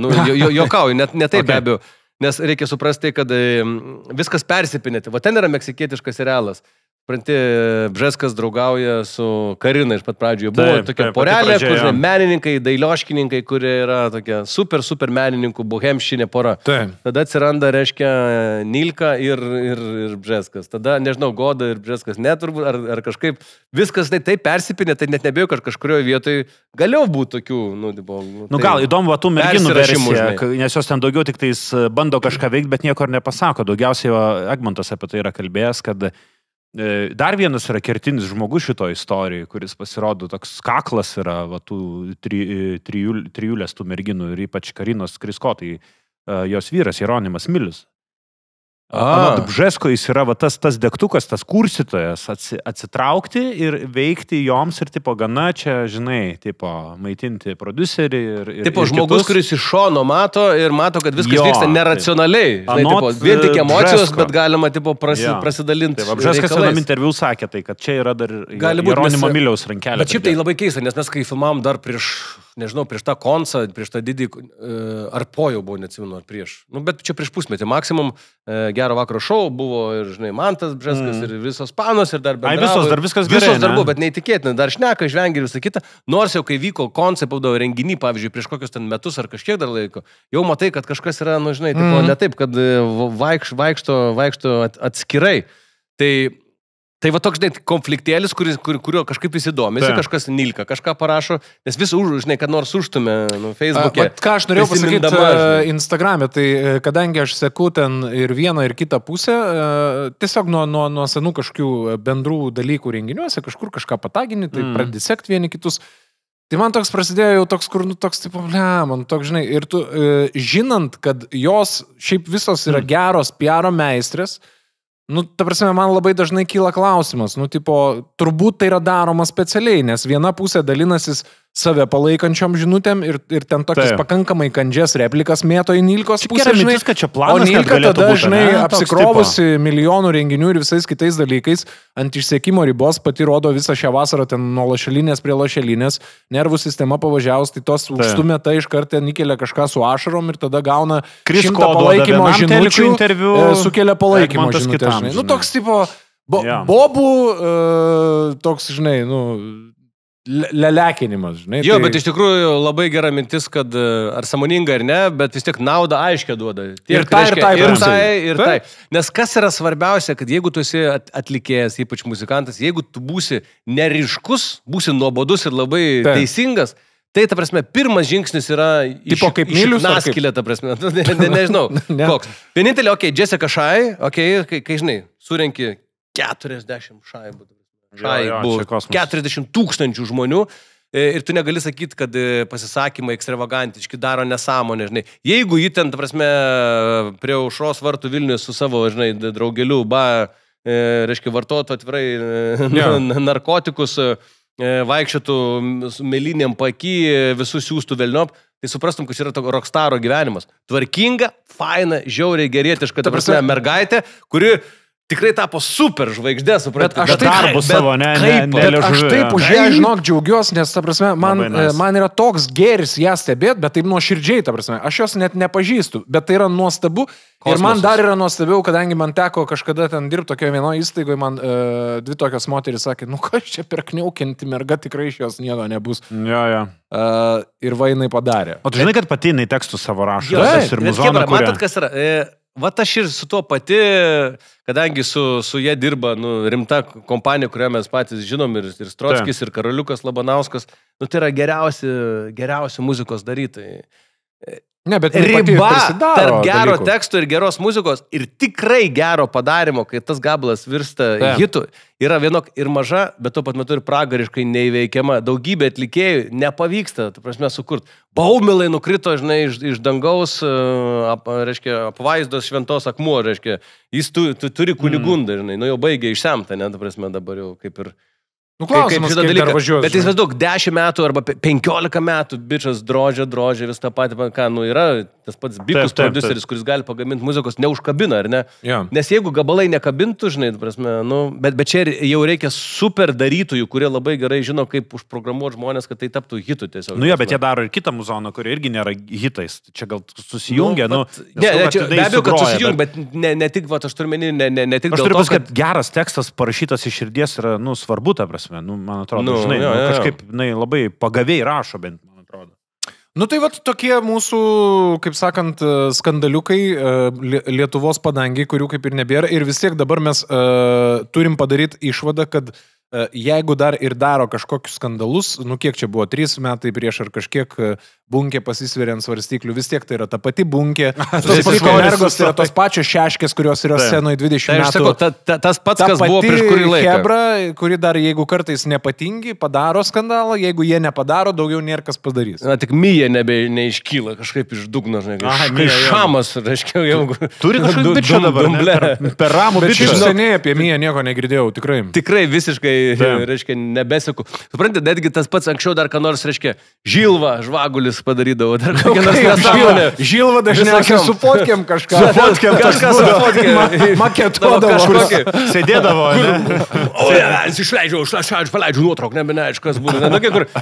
jokauju, ne taip be abejo. Nes reikia suprasti, kad viskas persipinėti. Va ten yra meksikietiškas serialas. Pranti, Bžeskas draugauja su Karina iš pat pradžioje. Buvo tokia porelė, kur žinai, menininkai, dailioškininkai, kurie yra tokia super menininkų, bohemščinė pora. Tada atsiranda, reiškia, Nilka ir Bžeskas. Tada, nežinau, Goda ir Bžeskas neturbūt, ar kažkaip viskas taip persipinė, tai net nebėjau, kad kažkurioje vietoje galėjo būti tokių, gal įdomu, tų merginų versija, nes jos ten daugiau tik tais bando kažką veikti, bet nieko ir nepasako. Daugiausiai Egmontas apie tai yra kalbėjęs, kad dar vienas yra kertinis žmogus šito istorijoje, kuris pasirodo toks kaklas yra va, tų trijulės tų merginų ir ypač Karinos Krisko, tai jos vyras Jeronimas Milius. Anot Bžesko jis yra va, tas degtukas, tas kursytojas atsitraukti ir veikti joms ir tipo gana čia, žinai, tipo maitinti prodiuserį ir tipo ir žmogus, kuris iš šono mato ir mato, kad viskas vyksta neracionaliai. Žinai, tipo, vien tik emocijos, Bžesko. Bet galima tipo prasidalinti. Taip, Bžeskas vienam interviu sakė tai, kad čia yra dar Jeronimo Miliaus rankelė. Bet šiaip tai labai keista, nes mes kai filmavom dar prieš tą koncą, prieš tą didį, ar po jau buvo, neatsimenu, ar prieš. Bet čia prieš pusmetį maksimum Gero vakaro šou buvo ir, žinai, Mantas Bžeskas ir visos panos ir dar bendravo. Visos dar viskas gerai. Visos dar buvo, bet neįtikėtina. Dar šneka, žvengia ir visą kitą. Nors jau kai vyko koncai, būdavo renginį, pavyzdžiui, prieš kokius ten metus ar kažkiek dar laiko, jau matai, kad kažkas yra, žinai, tipo, ne taip, kad vaikšto atskirai. Tai va toks, žinai, konfliktėlis, kurio kažkaip įsidomisi, kažkas Nilka, kažką parašo, nes vis žinai, kad nors užtumė Facebook'e. Ką aš norėjau pasakyti Instagram'e, tai kadangi aš seku ten ir vieną, ir kitą pusę, tiesiog nuo senų kažkokių bendrų dalykų renginiuose, kažkur kažką patagini, tai pradedi sekti vieni kitus. Tai man toks prasidėjo jau toks, kur, toks, tipo, man toks, žinai, ir tu, žinant, kad jos šiaip visos yra geros PR meistrės, ta prasme, man labai dažnai kyla klausimas, tipo, turbūt tai yra daroma specialiai, nes viena pusė dalinasis save palaikančiom žinutėm ir ten tokias pakankamai kandžias replikas mėto į Nilkos pusę, žinai, o Nilka tada, žinai, apsikrovusi milijonų renginių ir visais kitais dalykais, ant išsiekimo ribos pati rodo visą šią vasarą ten nuo lašelinės prie lašelinės, nervų sistema pavažiavus, tai tos užstumė tai iš kartą įkelia kažką su ašarom ir tada gauna 100 palaikymo žinučių, sukelia palaikymo žinutę, žinai. Toks tipo, bobų, toks, žinai, lelekinimas, žinai. Jo, bet iš tikrųjų labai gera mintis, kad ar sąmoninga ar ne, bet vis tiek naudą aiškiai duoda. Ir tai. Nes kas yra svarbiausia, kad jeigu tu esi atlikėjas, ypač muzikantas, jeigu tu būsi neriškus, būsi nuobodus ir labai teisingas, tai, ta prasme, pirmas žingsnis yra išnaskilė, ta prasme. Nežinau, koks. Vienintelė, Jessica Shai, kai, žinai, surenki 40 šaibų. 40 000 žmonių ir tu negali sakyti, kad pasisakymai ekstravagantiški daro nesąmonę, žinai. Jeigu jį ten, ta prasme, prie Aušros vartų Vilnius su savo, žinai, draugeliu, reiškia, vartotų atvirai narkotikus, vaikščiotų melinėm paky, visus siūstų velniop, tai suprastum, kad yra to rockstaro gyvenimas. Tvarkinga, faina, žiauriai gerietiška, ta prasme, mergaitė, kuri tikrai tapo super žvaigždė, suprantate. Aš taip už ją, žinok, džiaugiuosi, nes, ta prasme, man yra toks gėris ją stebėti, bet taip nuoširdžiai, ta prasme, aš jos net nepažįstu, bet tai yra nuostabu. Kosmosas. Ir man dar yra nuostabiau, kadangi man teko kažkada ten dirbti tokioje vienoje įstaigoje, man dvi tokios moterys sakė, kas čia per kniaukianti merga, tikrai iš jos nieko nebus. Jo. Ir va jinai padarė. O tu žinai, kad pati jinai tekstų savo rašo. Matot, kas yra? Vat aš ir su tuo pati, kadangi su jie dirba rimta kompanija, kurią mes patys žinom, ir Strockis, ir Karoliukas Labanauskas, tai yra geriausi muzikos darytojai. Ne, bet riba tarp gero teksto ir geros muzikos ir tikrai gero padarimo, kai tas gabalas virsta hitu, yra vienok ir maža, bet tuo pat metu ir pragariškai neįveikiama. Daugybė atlikėjų nepavyksta, ta prasme, sukurt. Baumilai nukrito, žinai, iš dangaus, reiškia, apvaizdos šventos akmuo, reiškia, jis turi kunigundą, žinai, nu jau baigė išsemtą, ne, ta prasme, dabar jau kaip ir... Nu, klausimas, kaip dar važiuos. Bet jis vis daug 10 metų arba 15 metų bičas drožia vis tą patį, ką, nu, yra tas pats bikus prodiuseris, kuris gali pagaminti muzikos, neužkabina, ar ne? Ja. Nes jeigu gabalai nekabintų, žinai, prasme, nu, bet čia jau reikia super darytojų, kurie labai gerai žino, kaip užprogramuoti žmonės, kad tai taptų hitų tiesiog. Nu, bet jie daro ir kitą muzoną, kuri irgi nėra hitais. Čia gal susijungia, nu. Ne, be abejo, kad susijungia, bet ne tik, va, aš turiu menį, ne tik dėl to, kad geras tekstas parašytas iš širdies yra, nu, svarbu, ta prasme. Nu, man atrodo, žinai, kažkaip labai pagaviai rašo bent, man atrodo. Nu tai vat tokie mūsų, kaip sakant, skandaliukai Lietuvos padangiai, kurių kaip ir nebėra. Ir vis tiek dabar mes turim padaryti išvadą, kad jeigu dar ir daro kažkokius skandalus, nu kiek čia buvo, 3 metai prieš ar kažkiek bunkė pasisveria ant svarstyklių, vis tiek tai yra ta pati bunkė, tos mergos tai yra tos pačios šeškės, kurios yra scenoje 20 metų. Aš sakau, tas pats, kas buvo prieš kurį laiką. Hebra, kuri dar, jeigu kartais nepatingi, padaro skandalą, jeigu jie nepadaro, daugiau nėra kas padarys. Na, tik Mija neiškyla kažkaip iš dugno, žinai, kaip šamas, reiškia, jau... Turi kažkaip bičą dabar, per ramų bičą. Bet šiaip seniai apie Miją nieko negirdėjau, tikrai. Tikrai visiškai, reiškia, nebesiku. Suprantate, netgi tas pats anksčiau dar ką nors, reiškia, Žilva, žvagulis padarydavo, dar kokią nors nesąmonę. Žilva dažniausiai su fotkėm kažką. Su fotkėm kažką su fotkėm. Maketuodavo. Sėdėdavo. O, išleidžiau, paleidžiu nuotrauką, neaišku, kas būtų.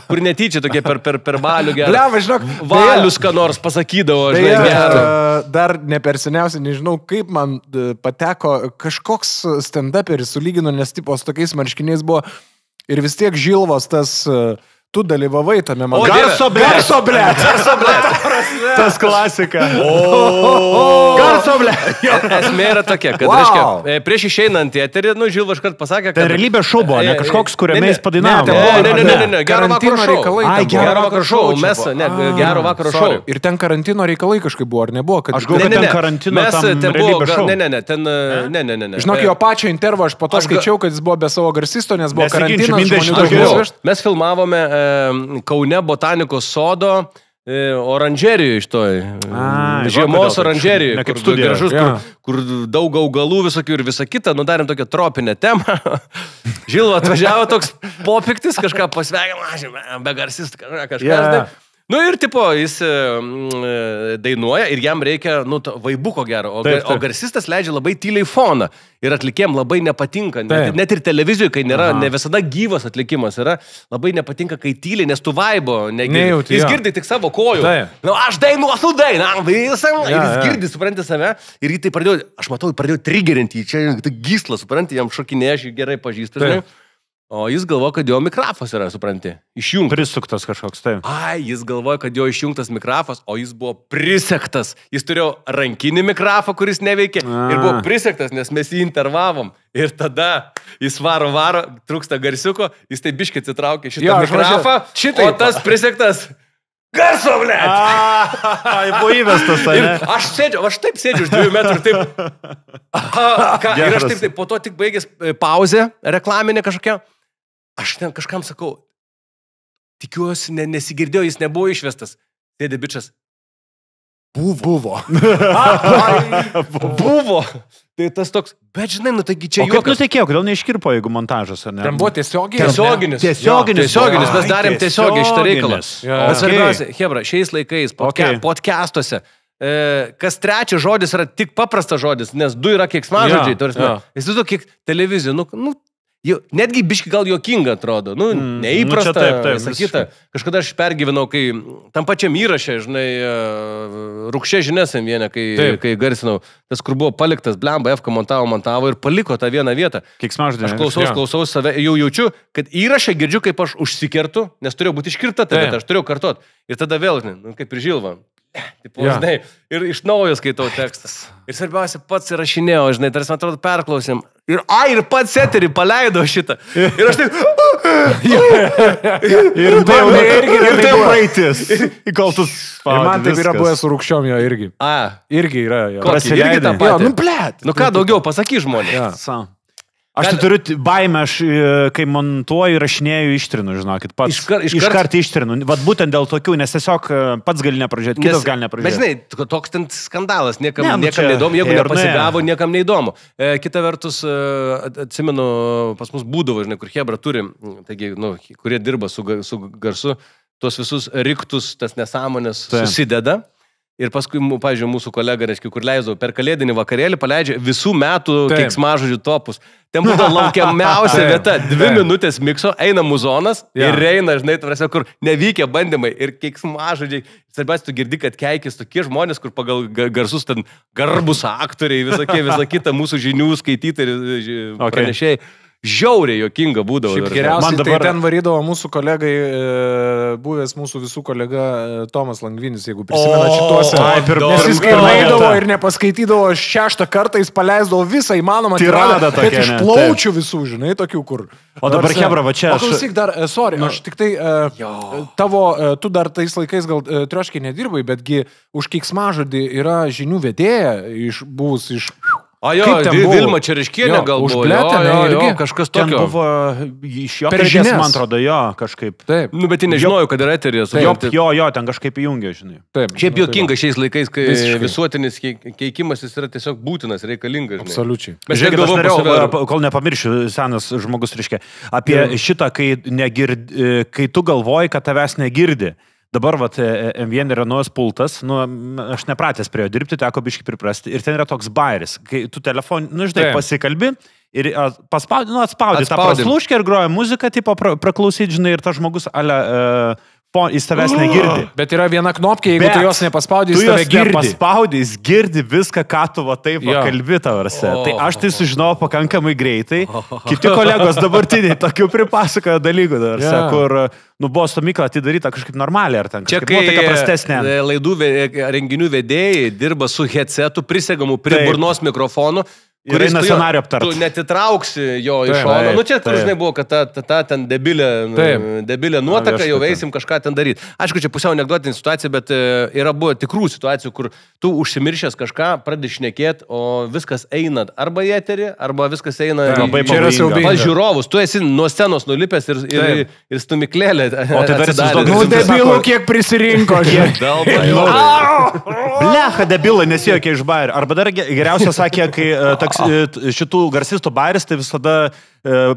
Kur netyčia tokie per balių gerą. Bleva, žinok, valius, ką nors pasakydavo, žinai, gerą. Dar ne per seniausiai, nežinau, kaip man pateko kažkoks stand-uperis sulygino, nes tipo su tokiais marškiniais buvo ir vis tiek Žilvos tas... Tu dalyvavai tame, man. Garso blėt. Tas klasika. Garso blėt. Esmė yra tokia, kad, reiškia, prieš išeinant į eterį, nu, Žilva iškart pasakė, kad... Tai realybė šou buvo, ne kažkoks, kuriame jis padainavo. Ne, gero vakaro šou. Gero vakaro šou. Mes, ne, gero vakaro šou. Ir ten karantino reikalai kažkaip buvo, ar nebuvo? Aš galvoju, kad ten karantino tam realybė šou. Ne. Žinok, jo pačio intervą aš po to skaičiau, kad jis buvo be savo garsisto, nes buvo karantinas. Mes filmavome Kaune botanikos sodo oranžerijoje iš toj. Žiemos oranžerijoje. Kaip studija. Gražus, kur daug augalų visokių ir visą kitą. Nudarėm tokią tropinę temą. Žilva atvažiavo toks popiktis, kažką pasveikinam, be garsist, kažkas. Nu ir tipo, jis dainuoja ir jam reikia, nu, vaibuko gero, o garsistas leidžia labai tyliai foną ir atlikėjim labai nepatinka, net ir televizijoje, kai nėra, ne visada gyvas atlikimas yra, labai nepatinka, kai tyliai, nes tu vaibo negirdi. Jis girdi tik savo kojų. Nu, aš dainuosiu dainą, visam, ir jis girdi, supranti save, ir jį tai pradėjo, aš matau, pradėjo trigerinti, čia gysla, supranti, jam šokinėja, aš jį gerai pažįstu, žinai. O jis galvoja, kad jo mikrofas yra, supranti, išjungtas. Prisuktas kažkoks, taip. Jis galvoja, kad jo išjungtas mikrofas, o jis buvo prisektas. Jis turėjo rankinį mikrofą, kuris neveikė ir buvo prisektas, nes mes jį intervavom. Ir tada jis varo, trūksta garsiuko, jis tai biškai atsitraukė šitą mikrofą, o tas prisektas... Garso, ble! Buvo įvestas, ne? Aš taip sėdžiu už 2 metrų, taip. Ir aš taip, po to tik baigęs pauzę, reklaminė kažkokia. Aš ten kažkam sakau, tikiuosi, nesigirdėjau, jis nebuvo išvestas. Sėdė bičas. Buvo. Tai tas toks, bet žinai, nu taigi čia juokas. O kaip nutekėjo, kodėl neiškirpo, jeigu montažas, ar ne? Ten buvo tiesioginis. Tiesioginis, mes darėm tiesiogiai šitą reikalą. Bet svarbiausia, Hebra, šiais laikais podcastuose, kas trečias žodis yra tik paprastas žodis, nes 2 yra keiksmažodžiai. Jis vis kiek televizija, netgi biški gal juokinga atrodo, neįprasta, visą kitą. Kažkada aš pergyvenau, kai tam pačiam įraše, žinai, Rūkščia žinias vieną, kai garsinau, tas, kur buvo paliktas, blemba, F-ką montavo ir paliko tą vieną vietą. Keiksmažodį. Aš klausaus save, jau jaučiu, kad įrašę girdžiu, kaip aš užsikertu, nes turėjau būti iškirta, tai aš turėjau kartot. Ir tada vėl, kaip ir Žilva. Žinai, ir iš naujo skaitau tekstas. Ir svarbiausia, pats įrašinėjau, žinai, tarsi man atrodo perklausėm. Ir pats eterį paleido šitą. Ir aš taip, Ir tai praeitis. Įkaltus. Ir man taip yra buvęs su rūkščiom jo irgi. Irgi yra jo. Irgi tą patį. Nu, blėt. Nu ką daugiau, pasaky žmonės. Aš tai turiu baimę, aš kai montuoju, rašinėju, ištrinu, žinokit, pats. Iškart ištrinu. Vat būtent dėl tokių, nes tiesiog pats gali nepražiūrėti, kitas gali nepražiūrėti. Bet žinai, toks ten skandalas, niekam neįdomu, jeigu nepasigavo, niekam neįdomu. Kita vertus, atsimenu, pas mus būdavo, žinai, kur Hebra turi, taigi, kurie dirba su garsu, tuos visus riktus, tas nesąmonės susideda. Ir paskui, pavyzdžiui, mūsų kolega, reiškia, kur leisdavo per kalėdinį vakarėlį, paleidžia visų metų keiksmažodžių topus. Ten būtų laukiamiausia vieta, 2 minutės mikso, eina muzonas ir eina, žinai, tvarsiau, kur nevykę bandymai ir keiksmažodžiai. Svarbiausia, tu girdi, kad keikis tokie žmonės, kur pagal garsus ten garbus aktoriai, visą kitą mūsų žinių skaitytojai, pranešėjai. Žiauriai jokinga būdavo. Šiaip geriausiai dabar... tai ten varydavo mūsų kolegai, buvęs mūsų visų kolega Tomas Langvinis, jeigu prisimena šituose. Nes jis kai naidavo ir nepaskaitydavo 6 kartą, jis paleisdavo visą įmanomą tiradą, bet iš plaučių visų, žinai, tokių, kur... O dabar Hebra, va čia... O klausyk dar, aš tik tai, tu dar tais laikais gal troškiai nedirbai, betgi už keiksmažodį yra žinių vedėja, buvus iš... O jo, Vilma Čeriškienė gal buvo, jo, kažkas tokio. Ten buvo iš jo pradžios, man atrodo, jo, kažkaip. Taip. Nu, bet jis nežinojo, kad yra eterijas. Jo, ten kažkaip įjungia, žinai. Taip. Šiaip juokinga šiais laikais, kai visuotinis keikimas jis yra tiesiog būtinas, reikalingas, žinai. Absoliučiai. Žiūrėkit, aš norėjau, kol nepamiršiu, senas žmogus reiškia, apie šitą, kai tu galvoji, kad tavęs negirdi. Dabar, M1 yra naujas pultas, aš nepratęs prie jo dirbti, teko biškai priprasti. Ir ten yra toks bairis, kai tu telefonį, žinai, pasikalbi ir atspaudi tą praslūškę ir groja muziką, tipo, praklausyti, žinai, ir tas žmogus, jis tavęs negirdi. Bet yra viena knopkė, jeigu tu jos nepaspaudi, jis tave girdi. Paspaudi, jis girdi viską, ką tu taip kalbi tavarse. Tai aš tai sužinau pakankamai greitai. Kiti kolegos dabartiniai tokių pripasakojo dalykų tavarse, kur buvo stomykla atidaryta kažkaip normaliai, ar ten kažkaip nuotaika prastesnė. Čia kai laidų renginių vedėjai dirba su headsetu, prisegamu prie burnos mikrofonu, ir eina scenarijų aptarti. Tu netitrauksi jo iš šono. Nu, čia, kur žinai, buvo, kad ta ten debilė nuotaka, jau eisim kažką ten daryti. Aišku, čia pusiau anekdotinė situacija, bet yra buvo tikrų situacijų, kur tu užsimiršęs kažką, pradedi šnekėti, o viskas eina arba į eterį, arba viskas eina pas žiūrovus. Tu esi nuo scenos nulipęs ir stumiklėlė. O tai dar esi nu, debilų kiek prisirinko. Blecha debilai nesijokia iš bairio. Arba dar geriausia sakė, kai šitų garsistų bairis, tai visada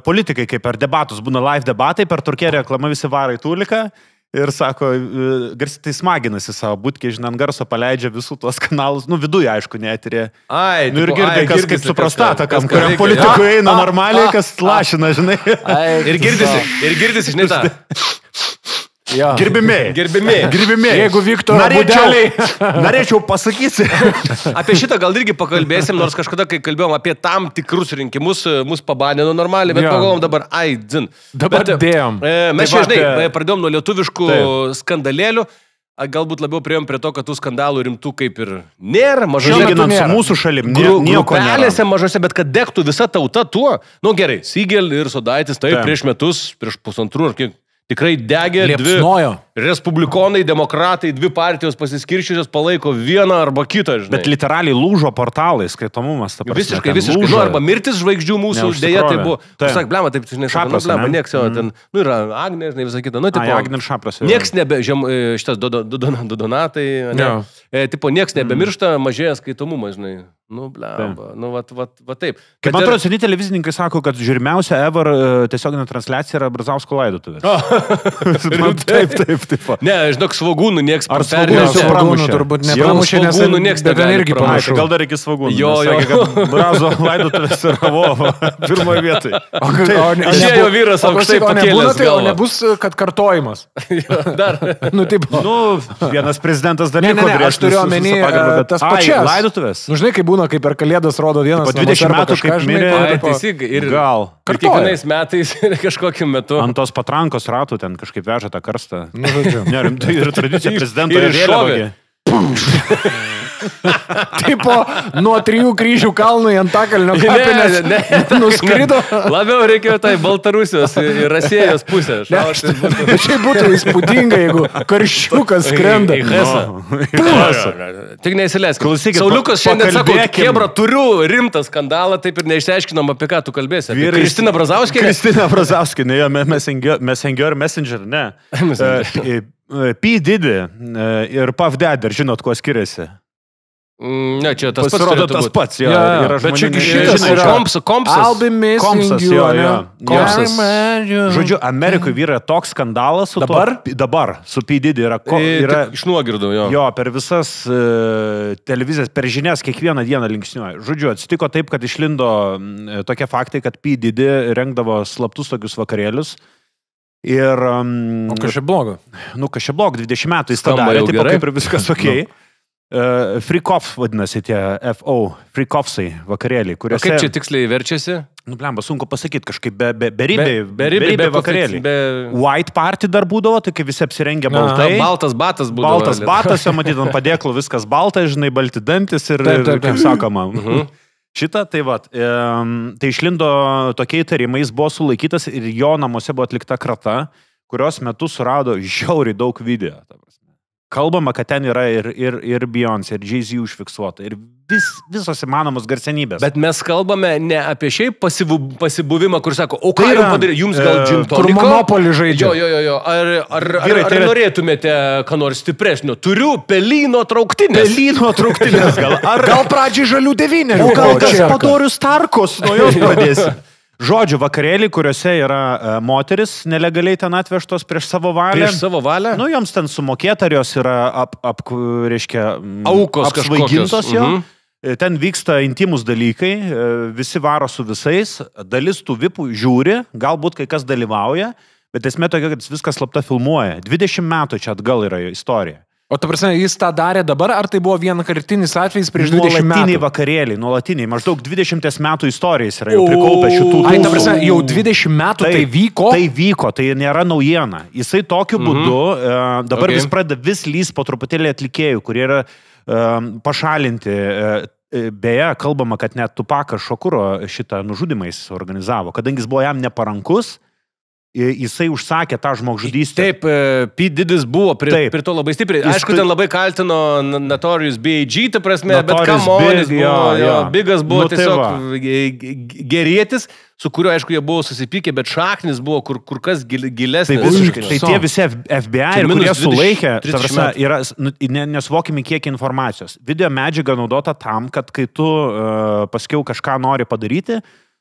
politikai, kaip per debatus, būna live debatai, per Turkiją reklama visi vara į Tuliką ir sako, garsistai smaginasi savo būtkį, žinant, garso paleidžia visų tuos kanalus, viduje, aišku, netirė. Nu ir girdi, kas kaip suprastata, kuriam politikui eina normaliai, kas lašina, žinai. Ir girdisi, žinai, tą. Ja. Gerbimi. Jeigu Viktorą Budeliai. Norėčiau pasakyti. Apie šitą gal irgi pakalbėsim, nors kažkada, kai kalbėjom apie tam tikrus rinkimus, mus pabanino normaliai, bet pagalvom dabar, dzin. Dabar dėjom. Mes čia, žinai, pradėjom nuo lietuviškų skandalėlių. Galbūt labiau priėjom prie to, kad tų skandalų rimtų kaip ir nėra. Lyginant su mūsų šalim, nieko nėra. Grupelėse mažose, bet kad degtų visa tauta tuo. Nu gerai, Sigel ir Sodaitis, taip, prieš metus, prieš pusantrų ar kiek. Tikrai degė Liepsnojo. Respublikonai, demokratai, 2 partijos pasiskirščiusios palaiko vieną arba kitą, žinai. Bet literaliai lūžo portalai, skaitomumas. Visiškai. Nu, arba mirtis žvaigždžių mūsų, dėja tai buvo. Tu sak, blema, taip, žinai, Šapras, nieks jau ten, yra Agnė, žinai, visą kitą. Nu, tipo, Agnė ir Šapras. Nieks šitas Dodonatai, tipo, nieks nebemiršta, mažėja skaitomumas, žinai. Nu, bleba, nu, va taip. Kaip man atrodo, seni televizininkai sako, kad žiūrimiausia ever tiesioginė transliacija yra Brazausko laidotuvės. Taip. Ne, žinok, Svogūnų nieks ar Svogūnų turbūt nepramušė, nes Svogūnų nieks ten irgi panašu. Gal dar iki Svogūnų. Jo. Brazo laidotuvės yra pirmoje vietoje. Čia jo vyras aukštai pakėlęs galvą. O nebus, kad kartojimas. Dar. Nu, vienas prezidentas dar nieko prieš. Aš turiu omeny tas pačias. Laidotuvės. Nu, žinai, kai būna, kaip per Kalėdas rodo vienas. Po 20 metų kaip mirė. Teisingai. Ir gal. Kiekvienais metais ir kažkokiu metu. Ant tos patrankos ratų ten kažkaip veža tą karstą. Ne, rimtai ir tradicija prezidento ir vėliavagi. Tipo, nuo 3 kryžių kalnų į Antakalnio kapines nuskrido. Labiau reikėjo tai Baltarusijos ir Rasėjos pusę. Bet čia būtų įspūdinga, jeigu karščiukas skrenda. Tik neįsileisk. Sauliukas šiandien sako, Kebra, turiu rimtą skandalą, taip ir neišsiaiškinom, apie ką tu kalbėsi. Kristina Brazauskienė? Kristina Brazauskienė, Messenger, ne. P. Diddy ir Puff Daddy, ar žinot, kuo skiriasi? Ne, čia tas pasirodo tas pats, jo. Bet čia šitas yra Kompsas. I'll be missing you. Kompsas. Žodžiu, Amerikoje vyra toks skandalas su dabar su P. Diddy yra iš nuogirdų, jo. Jo, per visas televizijas, per žinias kiekvieną dieną linksniuoja. Žodžiu, atsitiko taip, kad išlindo tokie faktai, kad P. Diddy rengdavo slaptus tokius vakarėlius. Ir... O kas čia blogo? Nu, kas čia blogo, 20 metų jis tą darė, taip kaip ir viskas okei. Freak-off vadinasi tie FO, freak-offsai vakarėliai, kuriuose... O kaip čia tiksliai verčiasi? Nu, blemba, sunku pasakyti, kažkaip beribė vakarėliai. White party dar būdavo, tai kai visi apsirengė baltai. Baltas batas būdavo. Baltas batas, jo matyti ant padėklų viskas balta, žinai, balti dantis ir kaip sakoma. Šitą, tai va, tai išlindo tokie įtarimai, jis buvo sulaikytas ir jo namuose buvo atlikta krata, kurios metu surado žiauriai daug video. Kalbama, kad ten yra ir Beyoncé, ir Jay-Z užfiksuota, ir visos įmanomos garsenybės. Bet mes kalbame ne apie šiaip pasibuvimą, kur sako, o ką jums padarė, jums gal džintoliko? Kur Monopoly žaidžia. Jo. Ar norėtumėte ką nors stipresnio? Turiu pelyno trauktinės. Pelyno trauktinės gal. Gal pradžiai žalių 9. O gal Gaspadorius Tarkos nuo jos pradėsi. Žodžiu, vakarėliai, kuriuose yra moteris nelegaliai ten atvežtos prieš savo valią. Prieš savo valią? Nu, joms ten sumokėta, ar jos yra aukos apsvaigintos jo. Ten vyksta intimus dalykai, visi varo su visais, dalis tų vipų žiūri, galbūt kai kas dalyvauja, bet esmė tokia, kad viskas slapta filmuoja. 20 metų čia atgal yra istorija. O ta prasme, jis tą darė dabar, ar tai buvo vienkartinis atvejis prieš 20 metų? Nuolatiniai vakarėliai, nuolatiniai. Maždaug 20 metų istorijas yra jau prikaupę šitų. Ai, ta prasme, jau 20 metų tai vyko? Tai vyko, tai nėra naujiena. Jisai tokiu būdu dabar vis pradeda vis lys po truputėlį atlikėjų, kurie yra pašalinti. Beje, kalbama, kad net Tupakas Šakuro šitą nužudimais organizavo, kadangi jis buvo jam neparankus. Jisai užsakė tą žmogžudystę. Taip, P. Didis buvo prie to labai stipriai. Aišku, ten labai kaltino Notorious B.I.G., ta prasme, bet Kamonis buvo, Bigas buvo tiesiog gerėtis, su kuriuo, aišku, jie buvo susipykę, bet šaknis buvo kur kas gilesnis. Tai visiškai. Tai tie visi FBI, kurie sulaikė, yra nesuvokimi kiek informacijos. Video medžiaga naudota tam, kad kai tu paskiau kažką nori padaryti,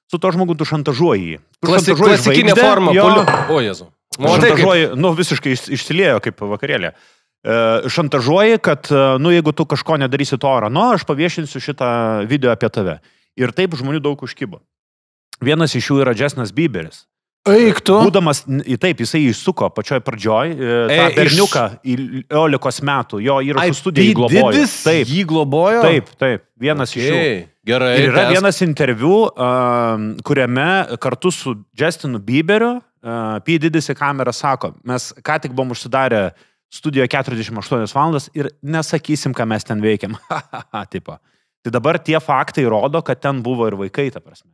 su to žmogu tu šantažuoji jį. Klasikinė forma. O, Jezu. Visiškai išsiliejo kaip vakarėlė. Šantažuoji, kad, jeigu tu kažko nedarysi to oro, aš paviešinsiu šitą video apie tave. Ir taip žmonių daug užkibo. Vienas iš jų yra Justinas Bieberis. Eik tu. Būdamas, taip, jisai išsuko pačioj pradžioj, tą berniuką į 11 metų, jo įrašų studijai globojo. Didis jį globojo? Taip, vienas iš jų. Gerai. Ir yra vienas interviu, kuriame kartu su Justinu Bieberiu P. Didis į kamerą sako, mes ką tik buvom užsidarę studijoje 48 valandas ir nesakysim, ką mes ten veikiam. Tai dabar tie faktai rodo, kad ten buvo ir vaikai, ta prasme,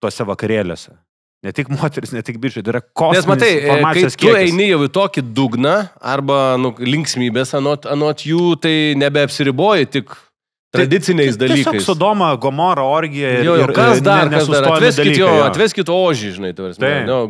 tuose vakarėliuose. Ne tik moteris, ne tik bičiai, tai yra kosminis informacijos kiekis. Nes matai, kai tu eini jau į tokį dugną arba linksmybės anot jų, tai nebeapsiriboji tik tradiciniais dalykais. Tiesiog Sodoma, Gomora, orgija ir kas dar? Atveskit ožį, žinai.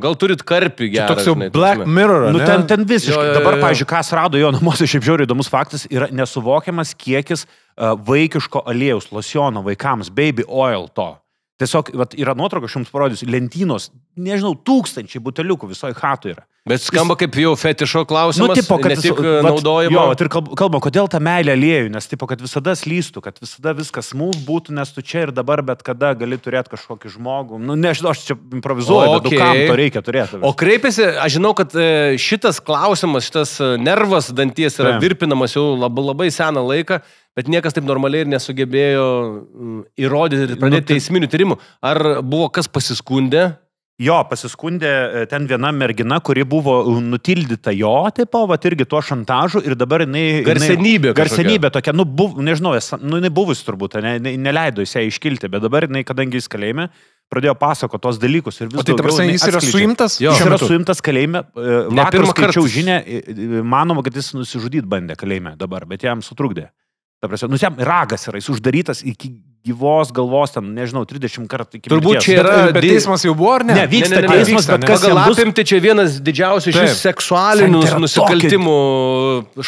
Gal turit karpį gerą. Toks jau Black Mirror, ne? Ten visiškai. Dabar, pavyzdžiui, kas rado jo namuose, šiaip žiauriai įdomus faktas, yra nesuvokiamas kiekis vaikiško aliejaus, losjono vaikams, baby oil to. Tiesiog yra nuotrauka, aš jums parodysiu, lentynos, nežinau, 1000 buteliukų visoje chatoje yra. Bet skamba kaip jau fetišo klausimas, ne tik naudojimo. Jo, ir kalbam, kodėl ta meilė aliejų, nes kad visada slystų, kad visada viskas smooth būtų, nes tu čia ir dabar, bet kada gali turėti kažkokį žmogų. Nežinau, aš čia improvizuoju, bet kam to reikia turėti. O kreipėsi, aš žinau, kad šitas klausimas, šitas nervas danties yra virpinamas jau labai seną laiką, bet niekas taip normaliai ir nesugebėjo įrodyti ir pradėti teisminių tyrimų. Ar buvo kas pasiskundė Jo, pasiskundė ten viena mergina, kuri buvo nutildyta jo, tipo, va, irgi tuo šantažu ir dabar jinai... Garsenybė tokia, nežinau, jinai buvus turbūt, neleido jis ją iškilti, bet dabar jinai, kadangi jis kalėjime, pradėjo pasako tos dalykus ir vis daugiau... O tai prasme, jis yra suimtas? Jis yra suimtas kalėjime. Vakar skaičiau žinę, manoma, kad jis nusižudyt bandė kalėjime dabar, bet jam sutrukdė. Ta prasme, jam ragas yra, jis uždarytas iki gyvos galvos, ten, nežinau, 30 kartų iki mirties. Turbūt čia yra... Bet teismas jau buvo, ar ne? Ne, vyksta teismas, bet kas pagal apimti čia vienas didžiausių šis seksualinių nusikaltimų,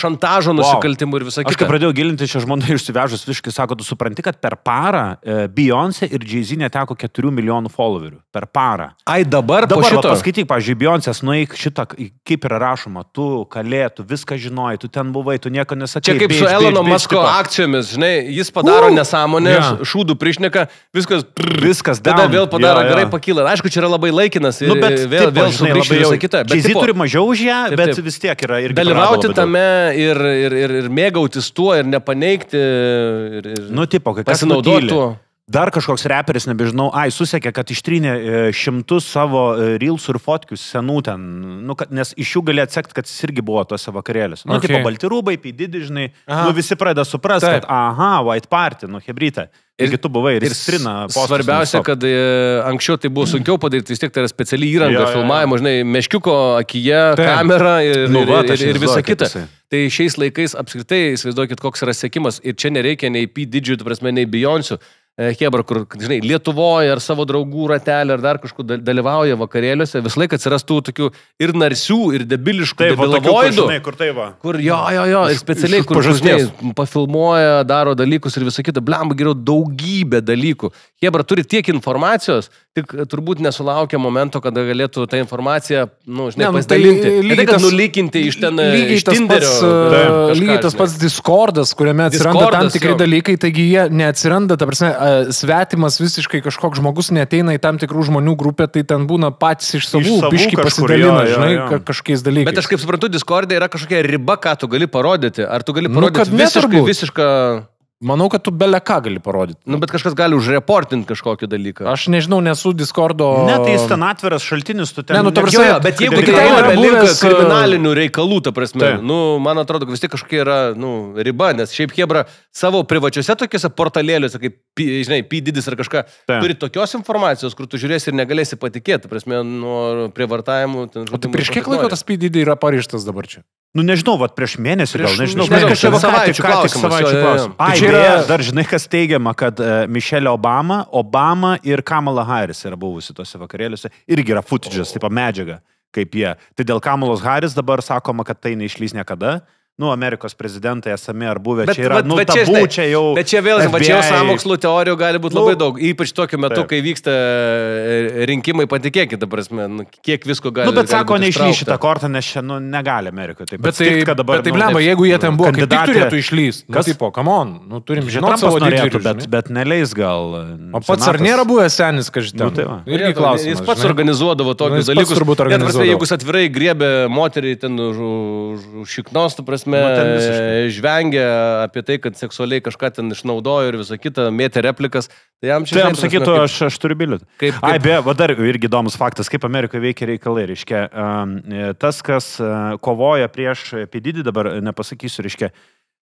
šantažo nusikaltimų ir visą kitą. Aš kai pradėjau gilinti, čia žmona išsivežus visiškai sako, tu supranti, kad per parą Beyoncé ir Jay-Z neteko 4 milijonų followerių. Per parą. Ai, dabar po šito? Paskaityk, pavyzdžiui, Beyoncé's nueik šitą, kaip yra rašoma, tu kalėtų, viską žinojai, tu ten buvai, tu nieko nesakei. Čia kaip su Elono Musko akcijomis, žinai, jis padaro nesąmonės, šūdų prišneka, viskas tada vėl padaro gerai pakyla. Aišku, čia yra labai laikinas ir vėl sugrįžti visą kitą. Jay-Z turi mažiau už ją, bet vis tiek yra irgi dalyvauti tame ir mėgautis tuo ir nepaneigti ir pasinaudoti. Dar kažkoks reperis, nebežinau, susekė, kad ištrynė 100 savo reelsų ir fotkius senų ten, nes iš jų gali atsekti, kad jis irgi buvo tose vakarėliuose. Tipo balti rūbai, pididi, žinai, visi pradeda suprasti, kad White Party, hebrytė. Irgi tu buvai ir strina postus. Svarbiausia, kad anksčiau tai buvo sunkiau padaryti, vis tiek tai yra speciali įranga filmavimo, žinai, meškiuko akyje, kamera ir visa kita. Tai šiais laikais apskritai, įsivaizduokit, koks yra sekimas. Ir čia nereikia nei P. Didžių, prasme, nei Beyoncé. Hebra, kur, žinai, Lietuvoje ar savo draugų ratelį ar dar kažkur dalyvauja vakarėliuose, vis laik atsirastų tokių ir narsių, ir debiliškų, debilavoidų. Kur jo, ir specialiai, kur žinai, pafilmuoja, daro dalykus ir visą kitą. Blemba, geriau daugybė dalykų. Hebra turi tiek informacijos, tik turbūt nesulaukia momento, kada galėtų tą informaciją, žinai, pasidalinti. Tai kad nulykinti iš ten, iš Tinderio. Lygiai tas pats Discordas, kuriame atsiranda tam tikri dalykai, taigi jie neatsiranda, ta prasme, svetimas visiškai kažkoks žmogus neateina į tam tikrų žmonių grupę, tai ten būna patys iš savų biškį pasidalina, žinai, kažkokiais dalykais. Bet aš kaip suprantu, Discord'e yra kažkokia riba, ką tu gali parodyti. Ar tu gali parodyti visišką... Manau, kad tu bele ką gali parodyti. Bet kažkas gali užreportinti kažkokį dalyką. Aš nežinau, nesu Discordo... Ne, tai jis ten atviras šaltinis, tu ten... Bet jeigu tai yra link kriminalinių reikalų, ta prasme, man atrodo, kad vis tiek kažkokia yra, riba, nes šiaip Hebra savo privačiuose tokiuose portalėliuose, kaip, žinai, P-didis ar kažką, turi tokios informacijos, kur tu žiūrėsi ir negalėsi patikėti, ta prasme, nuo prievartavimų... O tai prieš kiek laiko tas P-didį yra parištas dabar čia? Nežinau, prieš mėnesį gal, nežinau. Savaičių klausimas. Dar žinai, kas teigiama, kad Michelle Obama ir Kamala Harris yra buvusi tose vakarėliuose. Irgi yra footages, taip medžiaga, kaip jie. Tai dėl Kamalos Harris dabar sakoma, kad tai neišlys niekada. Amerikos prezidentai esami ar buvę, čia yra, tabu, čia jau... Bet čia vėl, čia jau sąmokslų teorijų gali būti labai daug, ypač tokiu metu, kai vyksta rinkimai, patikėkit, ta prasme, kiek visko gali... Bet sako, neišlys šitą kortą, nes čia, negali Amerikoje. Bet taip lemba, jeigu jie ten buvo, kaip tik turėtų išlys. Kas tipo, come on, turim žinoti savo didžiulį. Bet neleis gal... O pats ar nėra buvęs senis, kažkaip ten? Irgi klausimas. Jis pats organizuodavo tokius dalykus. Jeigu jis atvirai griebė moterį ten šiknos, ta prasme, žvengia apie tai, kad seksualiai kažką ten išnaudojo ir visą kitą, mėtė replikas, tai jam čia... Tai jam sakytų, aš turiu bilietą. Dar irgi įdomus faktas, kaip Amerikoje veikia reikalai, reiškia, tas, kas kovoja prieš P-didį, dabar nepasakysiu, reiškia,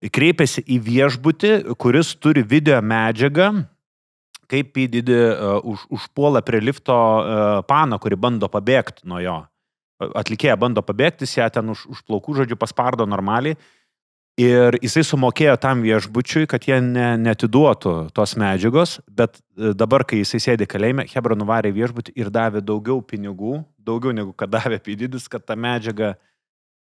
kreipiasi į viešbutį, kuris turi video medžiagą, kaip P-didį užpuola prie lifto paną, kuri bando pabėgti nuo jo. Atlikėja bando pabėgti, ją ten už plaukų, žodžiu, paspardo normaliai. Ir jisai sumokėjo tam viešbučiui, kad jie neatiduotų tos medžiagos, bet dabar, kai jisai sėdė kalėjime, Hebra nuvarė viešbutį ir davė daugiau pinigų, daugiau negu kad davė P-didis, kad tą medžiagą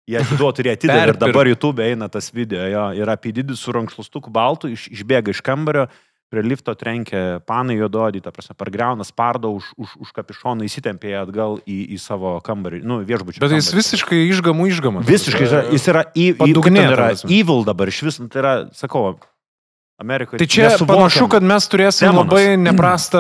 jie atiduotų ir jie atidavė. Ir dabar YouTube eina tas video, yra P-didis su rankšlustuku baltu, išbėga iš kambario, prie lifto trenkia panai juododį, ta prasme, pargriauna, spardo už kapišoną, įsitempė atgal į savo kambarį, viešbučių. Bet jis visiškai išgama. Visiškai, jis yra evil dabar, iš vis, tai yra, sakau, Amerikoje. Tai čia panašu, kad mes turėsime labai neprastą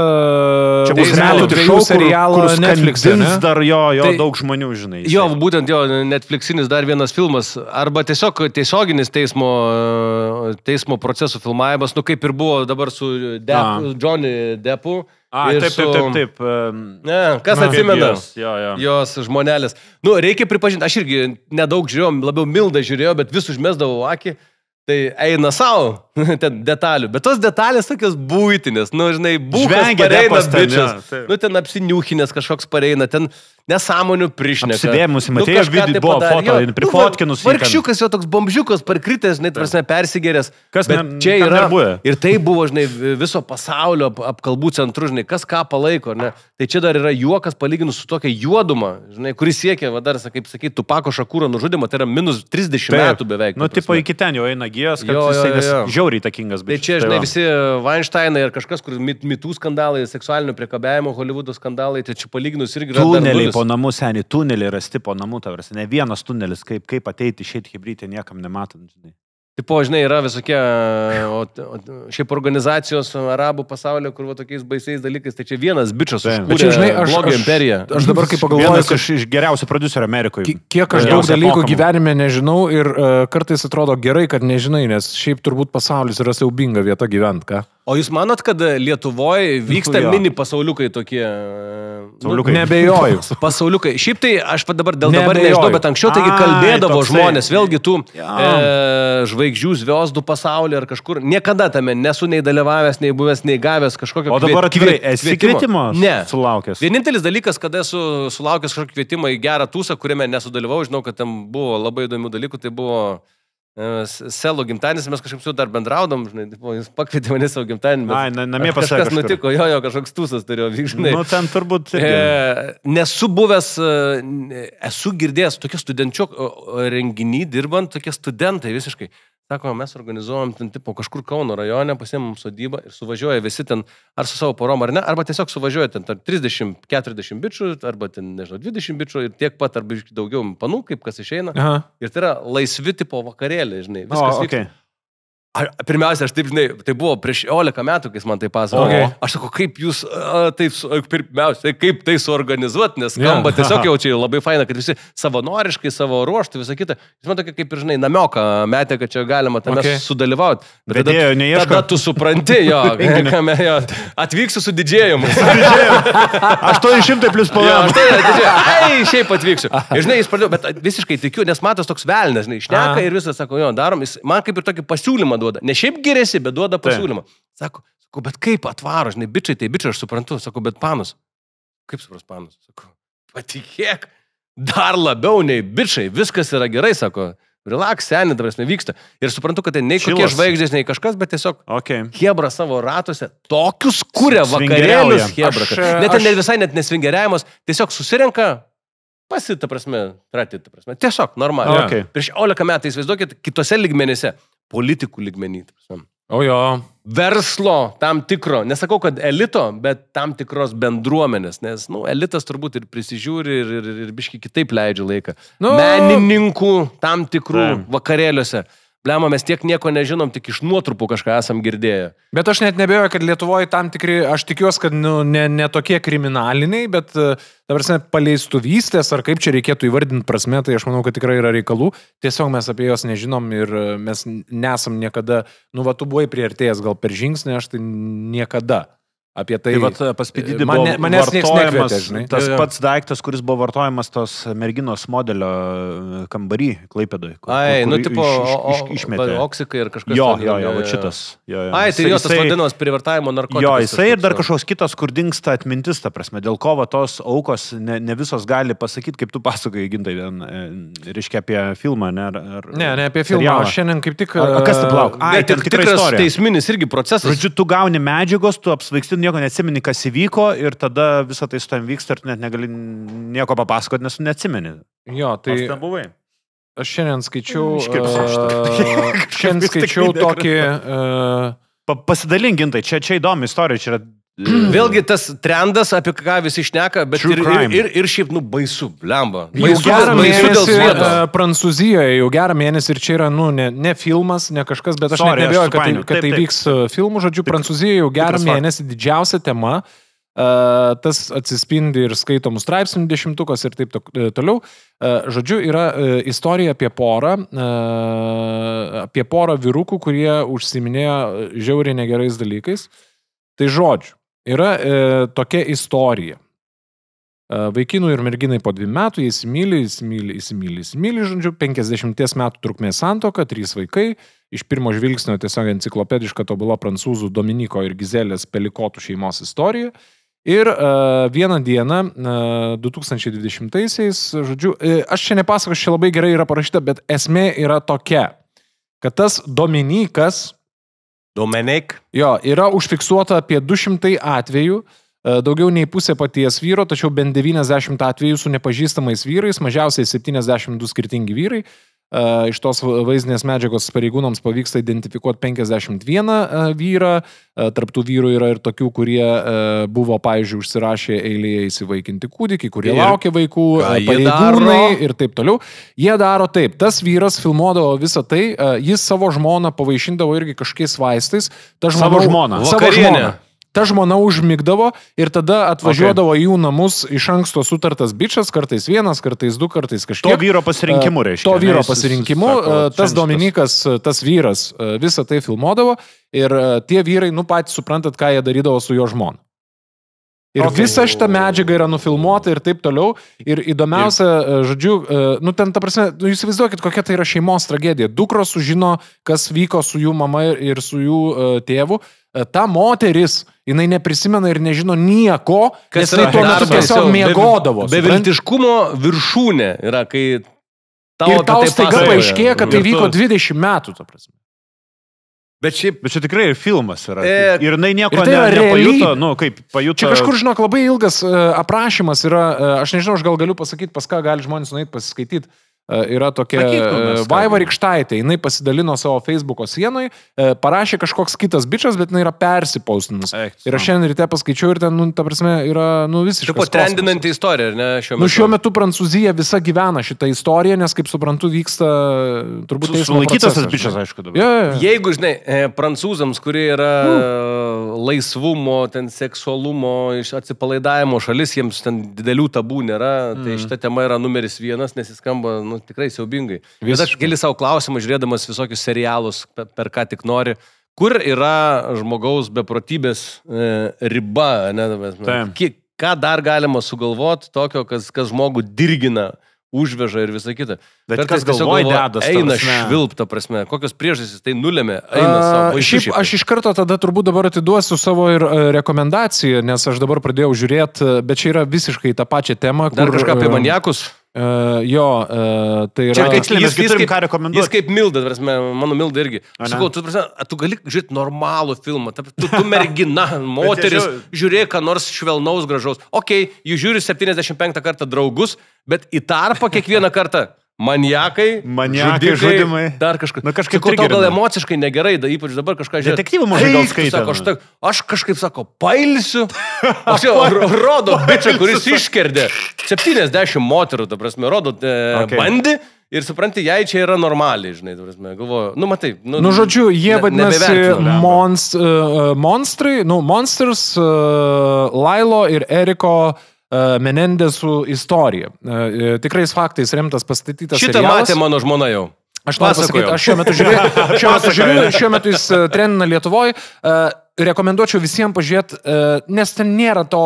čia bus reality show serialą Netflix'e. Dar jo tai, daug žmonių, žinai. Jo, būtent jo, Netflixinis dar vienas filmas, arba tiesiog tiesioginis teismo procesų filmavimas, nu kaip ir buvo dabar su Johnny Deppu. Taip. Ne, kas atsimena? Jos žmonelės. Nu, reikia pripažinti, aš irgi nedaug žiūrėjau, labiau mildą žiūrėjau, bet vis užmesdavau akį. Tai eina savo, ten detalių, bet tos detalės tokios būtinės, nu, žinai, būkas pareina bičias, nu, ten apsiniūchinės kažkoks pareina, ten nesąmonių prišneka. Apsidėjimus, matėjau, video buvo foto, prifotkinus. Vargšiukas jo toks bomžiukas parkritęs, žinai, prasme, persigeręs. Kas čia yra, ir tai buvo, žinai, viso pasaulio apkalbų centrų, žinai, kas ką palaiko, ne? Tai čia dar yra juokas palyginus su tokia juoduma, žinai, kuris siekia, va dar, kaip sakyti, Tupako Šakūro nužudimą, tai yra minus 30 metų beveik. Nu, tipo iki ten jau eina gijos, kad jisai žiauriai takingas. Tai čia, žinai, visi Weinsteinai ir kažkas, kur mitų skandalai, seksualinio priekabiavimo, Hollywoodo skandalai, tai čia palyginus irgi yra tuneliai po namų, seniai, tuneliai rasti po namų, tavars, ne vienas tunelis, kaip ateiti išeiti hibridė, niekam nematant, žinai. Tipo, žinai, yra visokie šiaip organizacijos arabų pasaulio, kur va tokiais baisiais dalykais, tai čia vienas bičas užkūrė blogio imperiją. Aš dabar kaip pagalvoju, vienas iš geriausių prodiuserių Amerikoje. Kiek aš daug dalykų gyvenime nežinau ir kartais atrodo gerai, kad nežinai, nes šiaip turbūt pasaulis yra siaubinga vieta gyvent, ką? O jūs manot, kad Lietuvoje vyksta mini pasauliukai tokie? Nebejoju. Pasauliukai. Šiaip tai aš dabar nežinau, bet anksčiau taigi kalbėdavo žmonės, vėlgi tų žvaigždžių zviesdų pasaulyje ar kažkur. Niekada tame nesu nei dalyvavęs, nei buvęs, nei gavęs kažkokio kvietimo. O dabar atvirai, esi kvietimo? Ne. Sulaukęs. Vienintelis dalykas, kada esu sulaukęs kažkokio kvietimą į gerą tūsą, kuriame nesudalyvau, žinau, kad ten buvo labai įdomių dalykų, tai buvo Selo gimtadienis, mes kažkaip su dar bendraudom, žinai, jis pakvietė mane savo gimtadienį. Namie pasakė. Kažkas nutiko, jo, kažkoks tūsas turėjo vykti, žinai. Nu, ten turbūt. Nesu buvęs, esu girdėjęs tokie studenčių renginį, dirbant, tokie studentai visiškai. Sako, mes organizuojam ten tipo kažkur Kauno rajone, pasiėmam sodybą ir suvažiuoja visi ten, ar su savo porom ar ne, arba tiesiog suvažiuoja ten 30-40 bičių, arba ten, nežinau, 20 bičių ir tiek pat, arba daugiau panų, kaip kas išeina. Aha. Ir tai yra laisvi tipo vakarėlė, žinai, viskas vyksta. Pirmiausia, aš taip, žinai, tai buvo prieš 11 metų, kai jis man tai pasakojo. Okay. Aš sakau, kaip jūs, pirmiausia, kaip tai suorganizuoti, nes skamba tiesiog jau čia labai faina, kad visi savanoriškai, savo ruoštų, visą kitą. Jis man tokia, kaip ir, žinai, namioką metė, kad čia galima tame sudalyvauti. Bet tada tu supranti, jo, atvyksiu su didžėjimu. 800 plus PVM. Ai, šiaip atvyksiu. Ir, žinai, jis pradėjo, bet visiškai tikiu, nes matas toks velnes, žinai, šneka ir visą, sako, jo, darom, jis man kaip ir tokį pasiūlymą duoda. Ne šiaip geriasi, bet duoda pasiūlymą. Sako, bet kaip atvaro, žinai, bičiai, tai bičiai, aš suprantu. Sako, bet panus. Kaip supras panus? Sako, patikėk, dar labiau nei bičiai, viskas yra gerai, sako. Relax, seni, drąsme vyksta. Ir suprantu, kad tai nei kokie žvaigždės, nei kažkas, bet tiesiog Hebra savo ratuose tokius kuria vakarėlius Hebra. Net visai net nesvingeriavimas, tiesiog susirenka pasita prasme, tiesiog normaliai. Prieš 11 metų įsivaizduokit kitose lygmenyse. Politikų lygmenį. O jo. Verslo tam tikro, nesakau, kad elito, bet tam tikros bendruomenės, nes, elitas turbūt ir prisižiūri ir biški kitaip leidžia laiką. Menininkų tam tikrų vakarėliuose. Blema, mes tiek nieko nežinom, tik iš nuotrupų kažką esam girdėję. Bet aš net nebejoju, kad Lietuvoje tam tikri, aš tikiuosi, kad ne tokie kriminaliniai, bet paleistuvystės, ar kaip čia reikėtų įvardinti prasme, tai aš manau, kad tikrai yra reikalų. Tiesiog mes apie juos nežinom ir mes nesam niekada, tu buvai priartėjęs gal per žingsnį, aš tai niekada. Apie tai pas Pididį buvo vartojamas tas pats daiktas, kuris buvo vartojamas tos merginos modelio kambarį Klaipėdoje. Ai, tipo išmetė. Oksikai ir kažkas. Jo, šitas. Ai, tai jos tas vadinamas privartavimo narkotikas. Jo, jisai ir dar kažkoks kitas, kur dingsta atmintis, ta prasme, dėl ko tos aukos ne visos gali pasakyti, kaip tu pasakoji, Gintai, reiškia apie filmą, ne? Ne apie filmą, aš šiandien kaip tik... Kas tai plauk? Ai, tai tikras teisminis irgi procesas. Žodžiu, tu gauni medžiagos, tu apsvaigsti, nieko neatsimeni, kas įvyko ir tada visą tai su tam vyksta ir tu net negali nieko papasakoti, nes tu neatsimeni. Jo, tai... Aš šiandien skaičiau tokį... Pasidalink, Gintai, čia įdomi istorija, čia yra Vėlgi tas trendas, apie ką visi šneka, bet ir šiaip, baisu, blemba. Jau gerą mėnesį Prancūzijoje, jau gerą mėnesį ir čia yra, ne filmas, ne kažkas, bet aš net nebejoju, kad tai vyks filmų, žodžiu, Prancūzijoje jau gerą mėnesį didžiausia tema, tas atsispindi ir skaitomų straipsnių 10-tukas ir taip toliau. Žodžiu, yra istorija apie porą vyrukų, kurie užsiminėjo žiauriai negerais dalykais. Tai žodžiu, yra tokia istorija. Vaikinų ir merginai po 2 metų, jie įsimyli, žodžiu, 50 metų trukmės santuoka, 3 vaikai, iš pirmo žvilgsnio tiesiog enciklopediška tobula prancūzų Dominiko ir Gizelės Pelikotų šeimos istorija. Ir vieną dieną, 2020-aisiais, žodžiu, aš čia nepasakosiu, čia labai gerai yra parašyta, bet esmė yra tokia, kad tas Dominikas, jo, yra užfiksuota apie 200 atvejų, daugiau nei pusė paties vyro, tačiau bent 90 atvejų su nepažįstamais vyrais, mažiausiai 72 skirtingi vyrai. Iš tos vaizdinės medžiagos pareigūnams pavyksta identifikuoti 51 vyrą, tarptų vyrų yra ir tokių, kurie buvo, pavyzdžiui, užsirašę eilėje įsivaikinti kūdikį, kurie laukia vaikų, pareigūnai ir taip toliau. Jie daro taip, tas vyras filmuodavo visą tai, jis savo žmoną pavaišindavo irgi kažkokiais vaistais. Savo žmoną. Ta žmona užmigdavo ir tada atvažiuodavo į jų namus iš anksto sutartas bičas, kartais 1, kartais 2, kartais kažkiek. To vyro pasirinkimu reiškia. To vyro pasirinkimu, tas Dominikas, tas vyras visą tai filmuodavo ir tie vyrai, patys suprantat, ką jie darydavo su jo žmona. Ir visa šita medžiaga yra nufilmuota ir taip toliau. Ir įdomiausia, žodžiu, ten, ta prasme, jūs įsivaizduokit, kokia tai yra šeimos tragedija. Dukros sužino, kas vyko su jų mama ir su jų tėvu. Ta moteris, jinai neprisimena ir nežino nieko, nes tai tuo metu tiesiog miegodavo. Beviltiškumo viršūnė yra, kai tau staiga paaiškėja, kad tai vyko 20 metų, ta prasme. Bet čia tikrai ir filmas yra. Ir jinai nieko nepajuto, kaip pajuto. Čia kažkur, žinok, labai ilgas aprašymas yra, aš nežinau, aš gal galiu pasakyti, pas ką gali žmonės nueiti pasiskaityti. Yra tokia Vaiva Rikštaitė, jinai pasidalino savo Facebooko sienoj, parašė kažkoks kitas bičas, bet jinai yra persipaustinus. Ir aš šiandien ryte paskaičiau ir ten, ta prasme, yra, visiškas kosmosas. Trendinanti istorija, ar ne, šiuo metu? Šiuo metu Prancūzija visa gyvena šitą istoriją, nes, kaip suprantu, vyksta turbūt teismo procesas. Tas bičas, aišku, dabar. Jeigu, žinai, prancūzams, kurie yra laisvumo, ten seksualumo, atsipalaidavimo šalis, jiems ten didelių tabų nėra, tai šita tema yra numeris 1, nes jis skamba, tikrai siaubingai. Bet aš keli savo klausimą, žiūrėdamas visokius serialus, per ką tik nori, kur yra žmogaus beprotybės riba, ką dar galima sugalvoti tokio, kas žmogų dirgina, užveža ir visą kitą. Bet kas galvoja dedas, eina švilpta prasme, kokios priežastys tai nulėmė, eina savo. Šiaip aš iš karto tada turbūt dabar atiduosiu savo ir rekomendaciją, nes aš dabar pradėjau žiūrėti, bet čia yra visiškai tą pačią temą. Dar kažką apie maniakus? Tai yra... Jis kaip Milda, mano Milda irgi. Aš sakau, tu gali žiūrėti normalų filmą, tu mergina, moteris, žiūrėk, ką nors švelnaus, gražaus. Jūs žiūri 75 kartą Draugus, bet į tarpą kiekvieną kartą maniakai, žudimai, dar kažkas. Kažkaip tau gal emociškai negerai, ypač dabar kažką žiūrėti. Detektyvų mažai gal skaitė. Aš kažkaip sako, pailsiu. Aš jau rodo bičią, kuris iškerdė 70 moterų, ta prasme, rodo bandį ir supranti, jai čia yra normaliai, žinai, ta prasme, galvoju, matai. Žodžiu, jie vadinasi monstrai, Monsters, Lailo ir Eriko Menendesų istorija. Tikrais faktais remtas pastatytas serialas. Šitą matė mano žmona jau. Aš šiuo metu jis trenina Lietuvoje. Rekomenduočiau visiems pažiūrėti, nes ten nėra to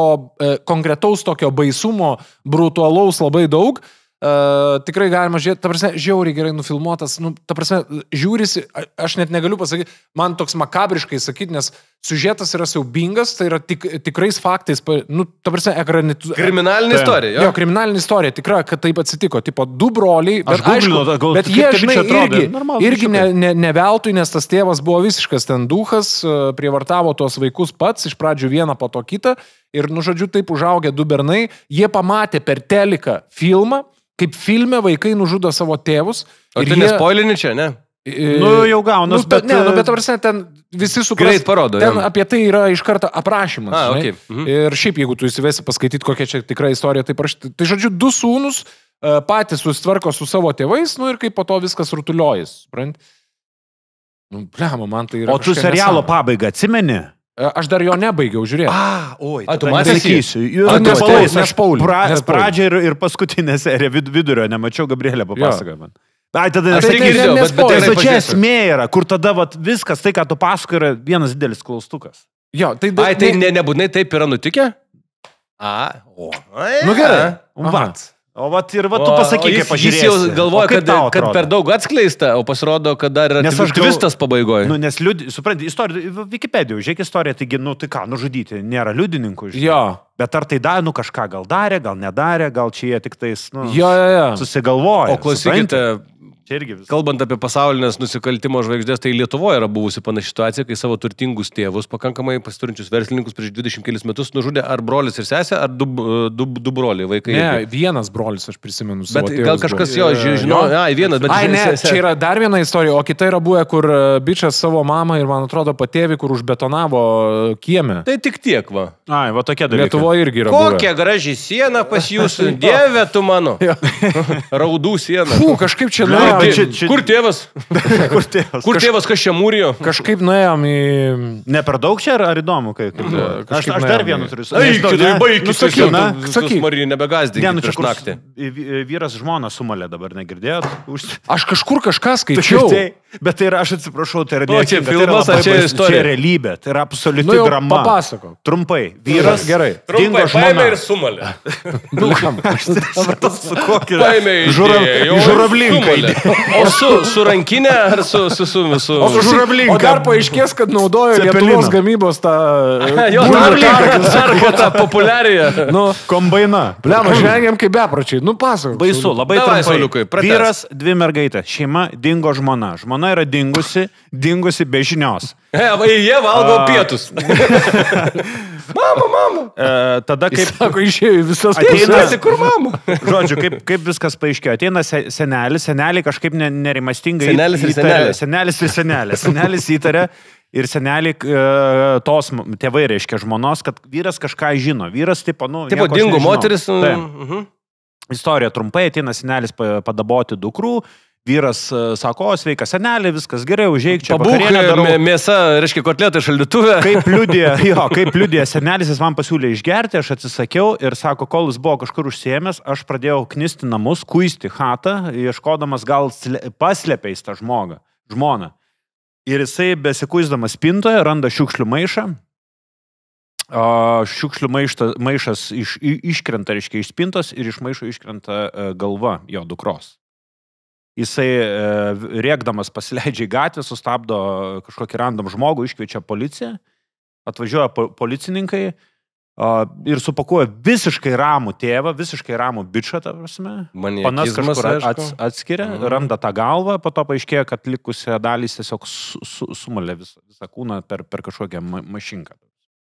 konkretaus tokio baisumo, brutalaus labai daug. Tikrai galima žiūrėti, ta prasme, žiauriai gerai nufilmuotas, ta prasme, žiūrisi, aš net negaliu pasakyti, man toks makabriškai sakyti, nes siužetas yra siaubingas, tai yra tikrais faktais, ta prasme, kriminalinė istorija, jo, kriminalinė istorija, tikra, kad taip atsitiko, tipo, 2 broliai, bet jie, žinai, irgi ne veltui, nes tas tėvas buvo visiškas ten duchas, prievartavo tuos vaikus pats, iš pradžių vieną, po to kitą, ir, žodžiu, taip užaugę 2 bernai, jie pamatė per teliką filmą, kaip filme vaikai nužudo savo tėvus. O tu nespoilini čia, ne? Jau gaunas, bet tavrasi, ten visi supras. Greit parodo. Ten apie tai yra iš karto aprašymas. Okay. Ir šiaip, jeigu tu įsivesi paskaityti, kokia čia tikra istorija, tai parašyti. Tai žodžiu, 2 sūnus patys susitvarko su savo tėvais, ir kaip po to viskas rutuliojasi. Man tai yra. O tu serialo pabaigą atsimeni? Aš dar jo nebaigiau žiūrėti. Tu man sakysiu. Pradžią ir paskutinę seriją vidurio nemačiau, Gabrielė papasakojo man. Tada bet čia esmė yra, kur tada viskas, tai ką tu pasakoji, yra vienas didelis klaustukas. Jo, tai nebūtinai taip yra nutikę? Nu gerai. O tu pasakyk, kaip pažiūrėsi. Jis jau galvoja, kad per daug atskleista, o pasirodo, kad dar yra tvistas pabaigoje. Nes supranti, istorija, Wikipedijų, žiūrėk istoriją, taigi, tai ką, nužudyti, nėra liudininkų. Jo. Bet ar tai kažką gal darė, gal nedarė, gal čia jie tik tais, jo. Susigalvoja. O klausykite, kalbant apie pasaulinės nusikaltimo žvaigždės, tai Lietuvoje yra buvusi panaši situacija, kai savo turtingus tėvus, pakankamai pasiturinčius verslininkus prieš 20 kelis metus nužudė ar brolis ir sesė, ar du broliai vaikai. Ne, vienas brolis, aš prisimenu savo tėvus. Bet gal kažkas žino, vienas, bet... Ne, čia yra dar viena istorija, o kita yra buvę, kur bičias savo mamą ir, man atrodo, patėvi, kur užbetonavo kieme. Tai tik tiek, va. Va tokie dalykai. Lietuvoje irgi yra buvę. Kokia graži siena pas jūsų, Dieve tu mano. Raudų siena. Kažkaip čia Kur tėvas? Kur tėvas, kas čia mūrijo? Kažkaip nuėjom į... Ne per daug čia ar įdomu? Aš dar vienu turiu. Sakyk, Marija, nebegazdinkit prieš naktį. Vyras žmoną sumalė dabar, negirdėjot? Aš kažkur kažką skaičiau. Bet tai yra, aš atsiprašau, tai yra čia filmas, ar čia istorija? Čia realybė, tai yra absoliuti drama. Papasako. Trumpai. Vyras dingo žmona. Ir sumalė. Žuravlinkai. O su rankinė ar su žuravlinkai? O dar paaiškės, kad naudojo Lietuvos gamybos tą... tą populiariją. Kombaina. Blema, žvengiam kaip bepračiai. Pasakok. Baisu, labai trumpai. Vyras, 2 mergaitės. Šeima dingo žmona. Žmona yra dingusi be žinios. Jie valgo pietus. Mama. Tada kaip... Sako, išėjo į visas pusės. Kur mama? Žodžiu, kaip viskas paaiškėjo. Ateina senelį kažkaip nerimastingai... Senelis įtarė ir senelį tos tėvai reiškia žmonos, kad vyras kažką žino. Vyras tipo dingo moteris. Istorija trumpai, ateina senelis padaboti dukrų. Vyras sako, sveika senelė, viskas gerai, užeik čia. Pabūk, mėsa, reiškia, kotletai šaldytuvė. Kaip liudija senelis, jis man pasiūlė išgerti, aš atsisakiau ir sako, kol jis buvo kažkur užsiėmęs, aš pradėjau knisti namus, kuisti chatą, ieškodamas gal paslėpiais tą žmoną. Ir jisai besikuisdamas spintoje randa šiukšlių maišą. Šiukšlių maišas iškrenta, reiškia, iš spintos ir iš maišo iškrenta galva jo dukros. Jisai rėkdamas pasileidžia į gatvę, sustabdo kažkokį random žmogų, iškviečia policiją, atvažiuoja policininkai ir supakuoja visiškai ramų tėvą, visiškai ramų bičą, ta prasme. Panas kažkur atskiria, randa tą galvą, po to paaiškėja, kad likusią dalys tiesiog sumalė visą kūną per kažkokią mašinką.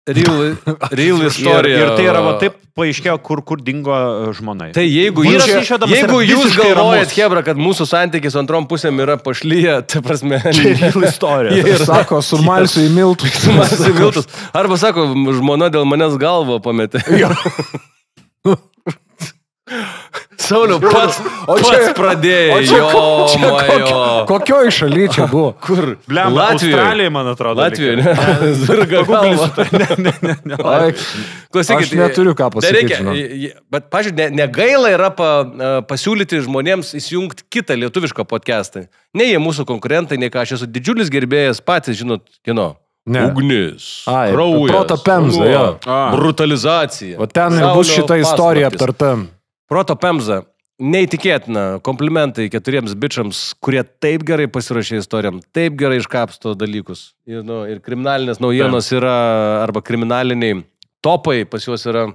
Real istorija. Ir tai yra taip paaiškėjo, kur dingo žmonai. Tai jeigu jūs galvojat, Hebra, kad mūsų santykis su antrom pusėm yra pašlyje, tai prasme... Čia real istorija. Ir sako, sumalsiu į miltus. Arba sako, žmona dėl manęs galvą pametė. Sauliau, pats pradėjai. Kokioj šaly čia buvo? Kur? Australijai, man atrodo. Latvijoje, ne? Zirga galva. Klausykit, aš neturiu ką pasakyti. Bet, pažiūrėjau, negaila yra pasiūlyti žmonėms įsijungti kitą lietuvišką podcastą. Ne jie mūsų konkurentai, ne ką, aš esu didžiulis gerbėjas, patys žinot, kino. Ugnis, kraujas, Proto Pemza, jo. Brutalizacija. O ten bus šita istorija aptarta. Proto Pemza. Neįtikėtina komplimentai 4 bičiams, kurie taip gerai pasirašė istorijam, taip gerai iškapsto dalykus. Ir kriminalinės naujienos yra, arba kriminaliniai topai pas juos yra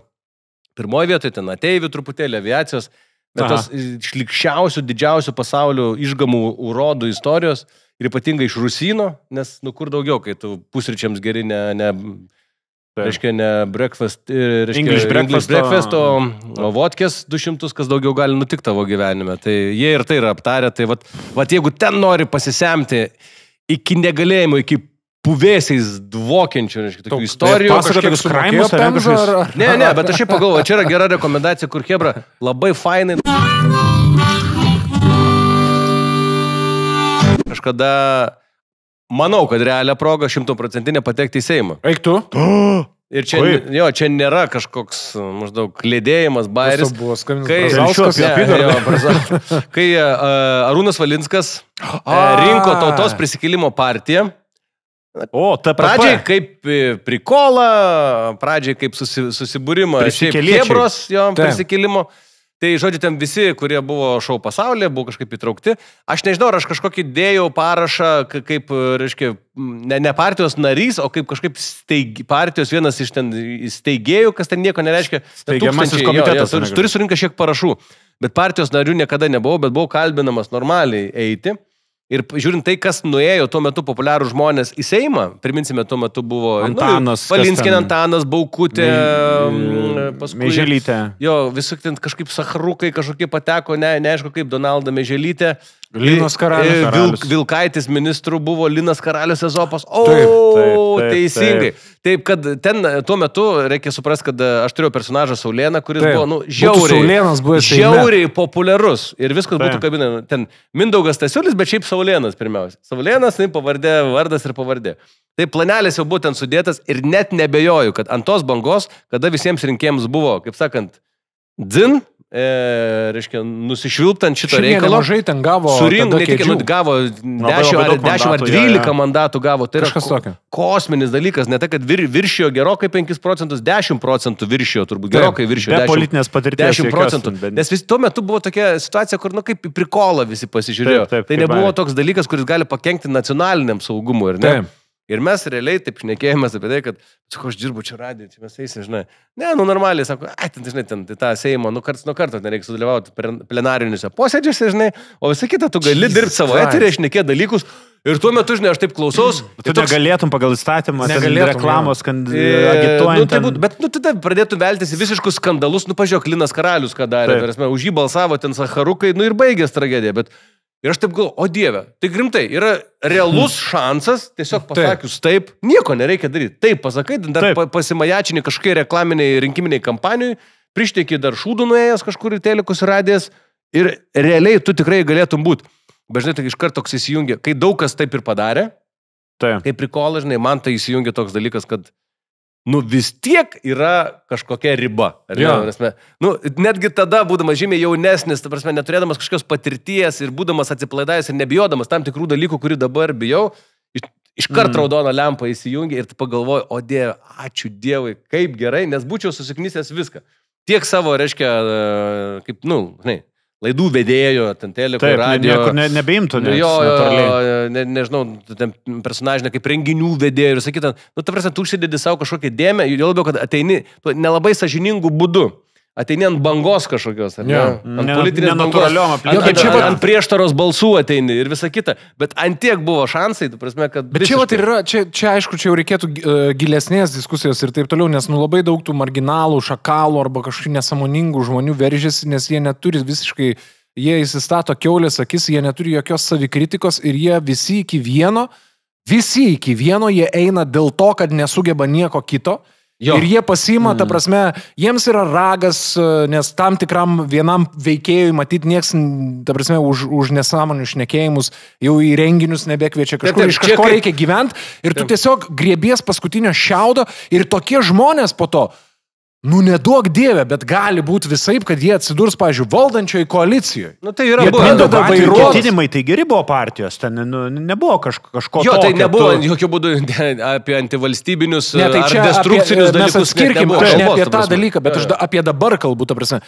pirmoje vietoje, ten ateivių truputėlį, aviacijos, bet tos šlikščiausių, didžiausių pasaulio išgamų urodų istorijos ir ypatingai iš Rusino, nes kur daugiau, kai tu pusryčiams geri ne Reiškia, ne breakfast, English breakfast, o vodkės 200, kas daugiau gali nutikti tavo gyvenime. Tai jie ir tai yra aptarę. Tai vat jeigu ten nori pasisemti iki negalėjimo, iki puvėsiais dvokiančių, reiškia, tokių istorijų. Kažkokius kraimus ar... Ne, bet aš šiaip pagalvoju, čia yra gera rekomendacija, kur Hebra labai fainai. Kažkada, manau, kad realią progą 100% patekti į Seimą. Eik tu? Ir čia nėra kažkoks maždaug lėdėjimas, bairis. Kai Arūnas Valinskas rinko Tautos prisikėlimo partiją, pradžiai kaip prikola, pradžiai kaip susibūrimą Hebros prisikėlimo. Tai, žodžiu, ten visi, kurie buvo šou pasaulyje, buvo kažkaip įtraukti. Aš nežinau, ar aš kažkokį dėjau parašą, kaip, reiškia, ne partijos narys, o kaip kažkaip partijos vienas iš ten steigėjų, kas ten nieko nereiškia. Steigiamasis komitetas. Turi surinkę šiek parašų. Bet partijos narių niekada nebuvau, bet buvau kalbinamas normaliai eiti. Ir žiūrint tai, kas nuėjo tuo metu populiarų žmonės į Seimą, priminsime, tuo metu buvo Antanas, Valinskienė, Antanas, Baukutė, Meiželytė. Jo, visok ten kažkaip sacharukai kažkokie pateko, neaišku kaip Donalda Meiželytė. Linas Karalius. Vilkaitis ministrų buvo Linas Karalius Ezopas. Teisingai. Taip, kad ten tuo metu reikia suprasti, kad aš turėjau personažą Saulėną, kuris buvo žiauriai populiarus. Ir viskas būtų kabina. Ten Mindaugas Stasiulis, bet šiaip Saulėnas pirmiausia. Saulėnas, pavardė, vardas ir pavardė. Tai planelis jau buvo ten sudėtas ir net nebejoju, kad ant tos bangos, kada visiems rinkėjams buvo, kaip sakant, dzin, reiškia, nusišvilptant šito reikalo. Mažai ten gavo. Gavo 10 ar 12 mandatų gavo. Tai yra kosminis dalykas, ne tai, kad viršijo gerokai 5%, 10% viršijo, turbūt gerokai viršijo 10%. Be politinės patirties 10%. Nes tuo metu buvo tokia situacija, kur, kaip į prikolą visi pasižiūrėjo. Tai nebuvo toks dalykas, kuris gali pakenkti nacionaliniam saugumui, ir ne? Ir mes realiai taip šnekėjomės apie tai, kad, aš dirbu čia radiją, čia mes eisim, žinai. Ne, normaliai, sako, žinai, ten tą Seimą, karts nuo karto nereikia sudalyvauti plenariniuose posėdžiuose, žinai, o visą kitą tu gali dirbti savo eterį, šnekėti dalykus. Ir tuo metu, žinai, aš taip klausaus. Tu negalėtum pagal įstatymą, reklamos, agituojant. Bet tada pradėtų veltis į visiškus skandalus, pažiūrėk, Linas Karalius ką darė, už jį balsavo ten sacharukai, ir baigės tragedija, bet... Ir aš taip galvoju, o Dieve, tai rimtai, yra realus šansas, tiesiog pasakius taip, nieko nereikia daryti. Taip, pasakai, dar pasimajačinį kažkokiai reklaminiai rinkiminiai kampanijai, prišteikiai dar šūdų nuėjęs kažkur į telekus radijas ir realiai tu tikrai galėtum būti. Bet žinai, tai iš karto toks įsijungia, kai daug kas taip ir padarė, kai prikola, žinai, man tai įsijungia toks dalykas, kad vis tiek yra kažkokia riba. Netgi tada, būdamas žymiai jaunesnis, neturėdamas kažkokios patirties ir būdamas atsipalaidavęs ir nebijodamas tam tikrų dalykų, kurį dabar bijau, iš kart raudoną lempą įsijungia ir tu pagalvoji, o Dieve, ačiū Dievui, kaip gerai, nes būčiau susiknisęs viską. Tiek savo, reiškia, kaip, laidų vedėjo, ten teliko, radio. Niekur nebeimtų, nežinau, ten personažinė kaip renginių vedėjo ir sakyta, ta prasme, tu užsidedi savo kažkokią dėmę, jau labiau, kad ateini nelabai sąžiningų būdų. Ateini ant bangos kažkokios, ant politinės bangos, ant prieštaros balsų ateini ir visa kita. Bet ant tiek buvo šansai, tu prasme, kad... Bet čia aišku, čia jau reikėtų gilesnės diskusijos ir taip toliau, nes labai daug tų marginalų, šakalų arba kažkokių nesąmoningų žmonių veržiasi, nes jie neturi visiškai, jie įsistato kiaulės akis, jie neturi jokios savikritikos ir jie visi iki vieno jie eina dėl to, kad nesugeba nieko kito. Ir jie pasiima, ta prasme, jiems yra ragas, nes tam tikram vienam veikėjui matyti nieks, ta prasme, už nesąmonių šnekėjimus jau į renginius nebekviečia kažkur, iš kažko reikia gyventi ir tu tiesiog griebies paskutinio šiaudo ir tokie žmonės po to, neduok Dieve, bet gali būti visaip, kad jie atsidurs, pavyzdžiui, valdančioje koalicijoje. Tai yra ketinimai, tai geri buvo partijos, ten nebuvo kažko tokio. Tai nebuvo jokių būdų apie antivalstybinius ar destrukcinius dalykus. Mes atskirkim, aš ne apie tą dalyką, bet aš apie dabar kalbu, ta prasme.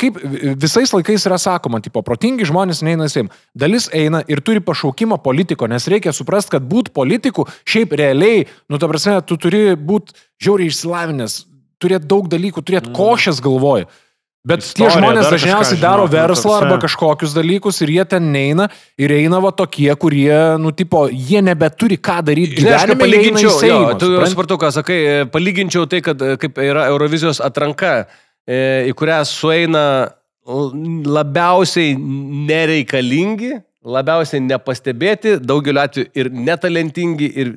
Kaip visais laikais yra sakoma, protingi žmonės neina į Seimą. Dalis eina ir turi pašaukimą politiko, nes reikia suprasti, kad būt politiku šiaip realiai, ta prasme, tu turi būti žiauriai išsilavinęs, turėti daug dalykų, turėti košės galvoj. Bet tie žmonės dažniausiai daro verslą arba kažkokius dalykus ir jie ten neina ir eina va tokie, kurie, jie nebeturi ką daryti gyvenime. Palyginčiau, tu supratau, ką sakai, palyginčiau tai, kad kaip yra Eurovizijos atranka, į kurią sueina labiausiai nereikalingi, labiausiai nepastebėti, daugeliu atveju ir netalentingi, ir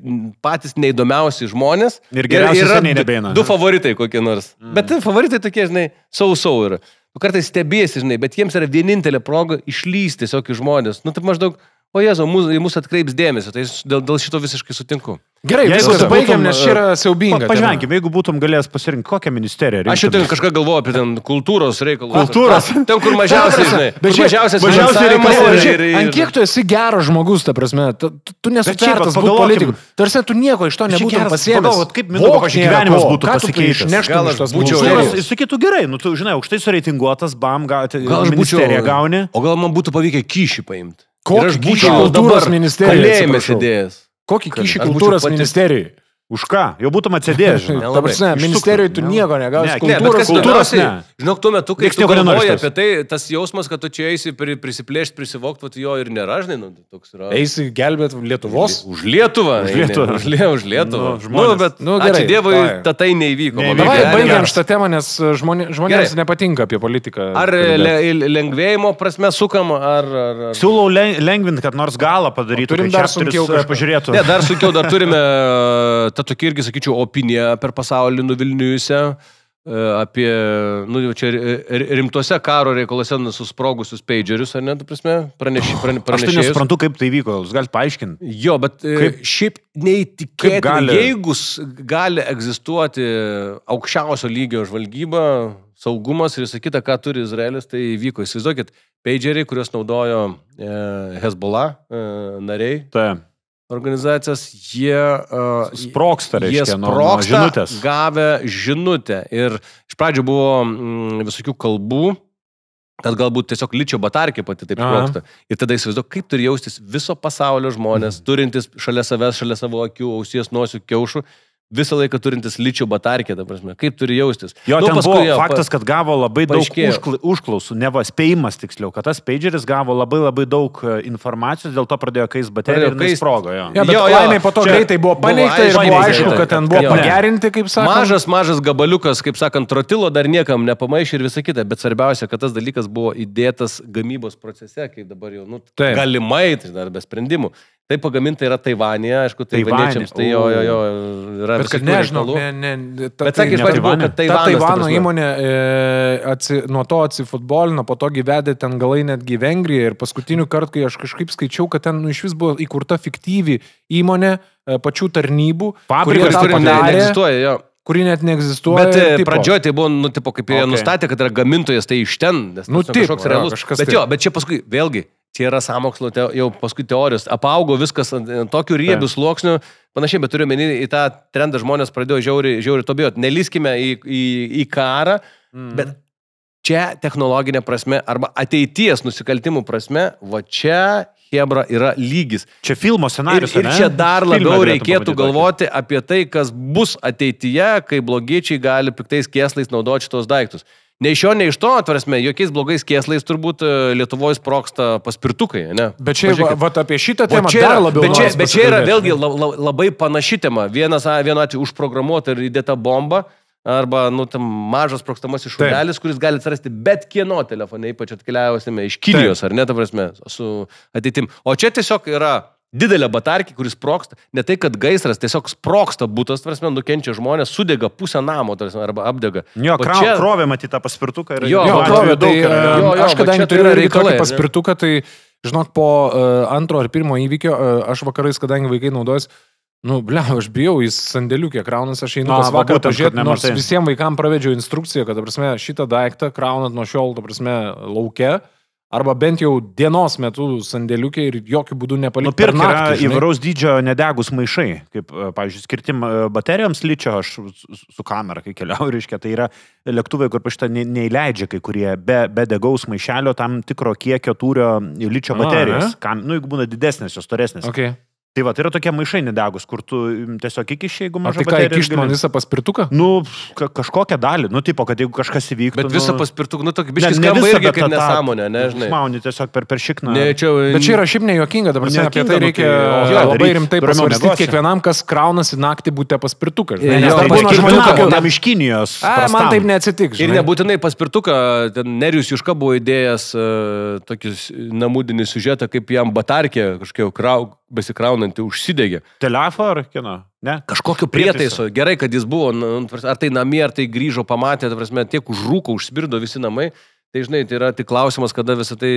patys neįdomiausi žmonės. Ir geriausiai seniai nebeina. Du favoritai kokie nors. Bet favoritai tokie, žinai, sau yra. Tu kartais stebėsi, žinai, bet jiems yra vienintelė proga išlysti tiesiog į žmonės. Taip maždaug, o Jėzau, į mus atkreips dėmesio, tai dėl šito visiškai sutinku. Gerai, viskas baigiam, nes čia yra siaubinga. Pažvenkime, jeigu būtum galėjęs pasirinkti, kokią ministeriją reikia. Aš jau ten kažką galvoju apie ten kultūros reikalus. Kultūros? Ten, kur mažiausiai, žinai. Mažiausiai reikalas. Ant kiek tu esi geras žmogus, ta prasme, tu nesutvertas būti politiku. Tarsi tu nieko iš to nebūtum pasiėmęs. Kaip Mindaugo gyvenimas būtų pasikeitęs. Jis sakytų gerai, tu žinai, aukštai sureitinguotas, ministeriją gauni. O gal man būtų pavykę kyšį paimti? Kokį kyšį kultūros ministerijai? Kalėjime sėdėjęs. Kokį kyšį kultūros ministerijai? Už ką? Jau būtum atsėdėjęs, žinai. Ta prasme, ministerijoje tu nieko negausi. Kultūros ne. Žinok, tuo metu, kai tu galvoji apie tai, tas jausmas, kad tu čia eisi prisiplėšti, prisivokti, jo ir nėra, žinai, toks yra. Eisi gelbėti Lietuvos? Už Lietuvą. Už Lietuvą. Bet, ačiū Dievui, tai neįvyko. Davai, baigiam šitą temą, nes žmonėms nepatinka apie politiką. Ar lengvėjimo prasme sukam, ar... Siūlau lengvinti, kad nors galą padarytų, turim dar sunkiau pažiūrėtų. Ne, dar sunkiau, dar turime ta tokia irgi, sakyčiau, opinija per pasaulį nuvilniusią apie, čia rimtuose karo reikalose susprogusius pagerius, ar ne, tu prasme, pranešėjus. Aš tai nesuprantu, kaip tai vyko, jūs galite paaiškinti. Jo, bet šiaip neįtikėtina, jeigu gali egzistuoti aukščiausio lygio žvalgyba, saugumas ir visą kitą, ką turi Izraelis, tai vyko. Įsivaizduokit, pageriai, kuriuos naudojo Hezbollah nariai. Taip. Organizacijas, jie sprogsta, reiškia, nuo žinutės. Gavę žinutę. Ir iš pradžių buvo visokių kalbų, kad galbūt tiesiog ličio batarkė pati taip sprogsta. Ir tada įsivaizduok, kaip turi jaustis viso pasaulio žmonės, turintis šalia savęs, šalia savo akių, ausies, nosių, kiaušų, visą laiką turintis ličio batarkė, ta prasme. Kaip turi jaustis? Jo, ten buvo faktas, kad gavo labai daug užklausų, neva spėjimas tiksliau, kad tas pageris gavo labai daug informacijos, dėl to pradėjo kais bateriją ir sprogo. Jo, bet laimiai po to greitai buvo paneigta ir buvo aišku, kad ten buvo pagerinti, kaip sakant. Mažas gabaliukas, kaip sakant, trotilo dar niekam nepamaišė ir visą kitą, bet svarbiausia, kad tas dalykas buvo įdėtas gamybos procese, kai dabar jau, galimai, tai dar be sprendimų. Tai pagaminta yra Taivanėje, aišku, taivaniečiams, tai jo yra bet kad nežinau, bet sakė, kad Taivano įmonė nuo to atsifutbolino, po to gyvedė ten galai netgi Vengriją ir paskutinių kartų, kai aš kažkaip skaičiau, kad ten iš vis buvo įkurta fiktyvi įmonė pačių tarnybų, kurie tą padarė. Kuri net neegzistuoja. Bet pradžioje tai buvo, kaip jie nustatė, kad yra gamintojas, tai iš ten, nes kažkoks realus. Bet čia paskui, vėlgi, čia yra sąmokslo, jau paskui teorijos, apaugo viskas tokiu riebių sluoksniu, panašiai, bet turiu menį į tą trendą žmonės pradėjo žiauriai to bijoti. Nelyskime į karą, bet čia technologinė prasme arba ateities nusikaltimų prasme, va čia hebra yra lygis. Čia filmo scenarijus, ir čia dar labiau reikėtų galvoti apie tai, kas bus ateityje, kai blogiečiai gali piktais kėslais naudoti šitos daiktus. Ne iš jo, ne iš to, atvarsime, jokiais blogais kėslais turbūt Lietuvoje sproksta paspirtukai, ne? Bet čia, apie šitą temą dar labiau. Bet čia yra vėlgi labai panaši tema. Vienu atveju užprogramuota ir įdėta bomba, arba, mažas sprokstamasis šunelis, kuris gali atsirasti bet kieno telefone, ypač atkeliavusime iš Kinijos, ar ne, ta prasme, su ateitim. O čia tiesiog yra didelė batarkė, kuris sproksta, ne tai, kad gaisras, tiesiog sproksta būtas, prasme, nukenčia žmonės, sudega pusę namo, tarsi, arba apdega. Jo, krovė matyti tą paspirtuką. Krovė daug. Aš kadangi turiu reikalą paspirtuką, tai, žinok, po antro ar pirmo įvykio, aš vakarais, kadangi vaikai naudojas, aš bijau, jis sandėliukė kraunas, aš einu pas vakarą pažiūrėti, nors visiems vaikams pravedžiau instrukciją, kad, ta prasme, šitą daiktą kraunat nuo šiol, ta prasme, lauke, arba bent jau dienos metu sandėliukė ir jokių būdų nepalikti per naktį. Nupirk yra įvairaus dydžio nedegus maišai, kaip, pavyzdžiui, skirtim baterijoms ličio, aš su kamera, kai keliauju, reiškia, tai yra lėktuvai, kur šitą neįleidžia kai kurie be degaus maišelio tam tikro kiekio tūrio ličio baterijos. Jeigu būna didesnės, jos storesnės. Okay. Tai va, tai yra tokie maišai nedegus, kur tu tiesiog įkiši, jeigu mažai. Tai ką, įkišti man visą paspirtuką? Nu, kažkokią dalį, nu, tipo, kad jeigu kažkas įvyktų. Bet visą paspirtuką, nu, tokį biškis skamba irgi kaip nesąmonė, nežinai. Mauni tiesiog per šikną. Bet čia yra šiaip nejuokinga, dabar apie tai reikia labai rimtai pasvarstyti kiekvienam, kas kraunasi naktį būti paspirtuką. Nes dar būna žmonių, tam iš Kinijos. Man taip neatsitiks. Ir nebūtinai paspirtuką, ten Nerijus Juška buvo įdėjęs tokį namudinį siužetą, kaip jam batarkė kažkokia besikraunanti užsidegė. Telefą ar kino? Ne? Kažkokio prietaiso. Gerai, kad jis buvo, ar tai namie, ar tai grįžo, pamatė, tiek užrūko, užsibirdo visi namai. Tai žinai, tai yra tik klausimas, kada visą tai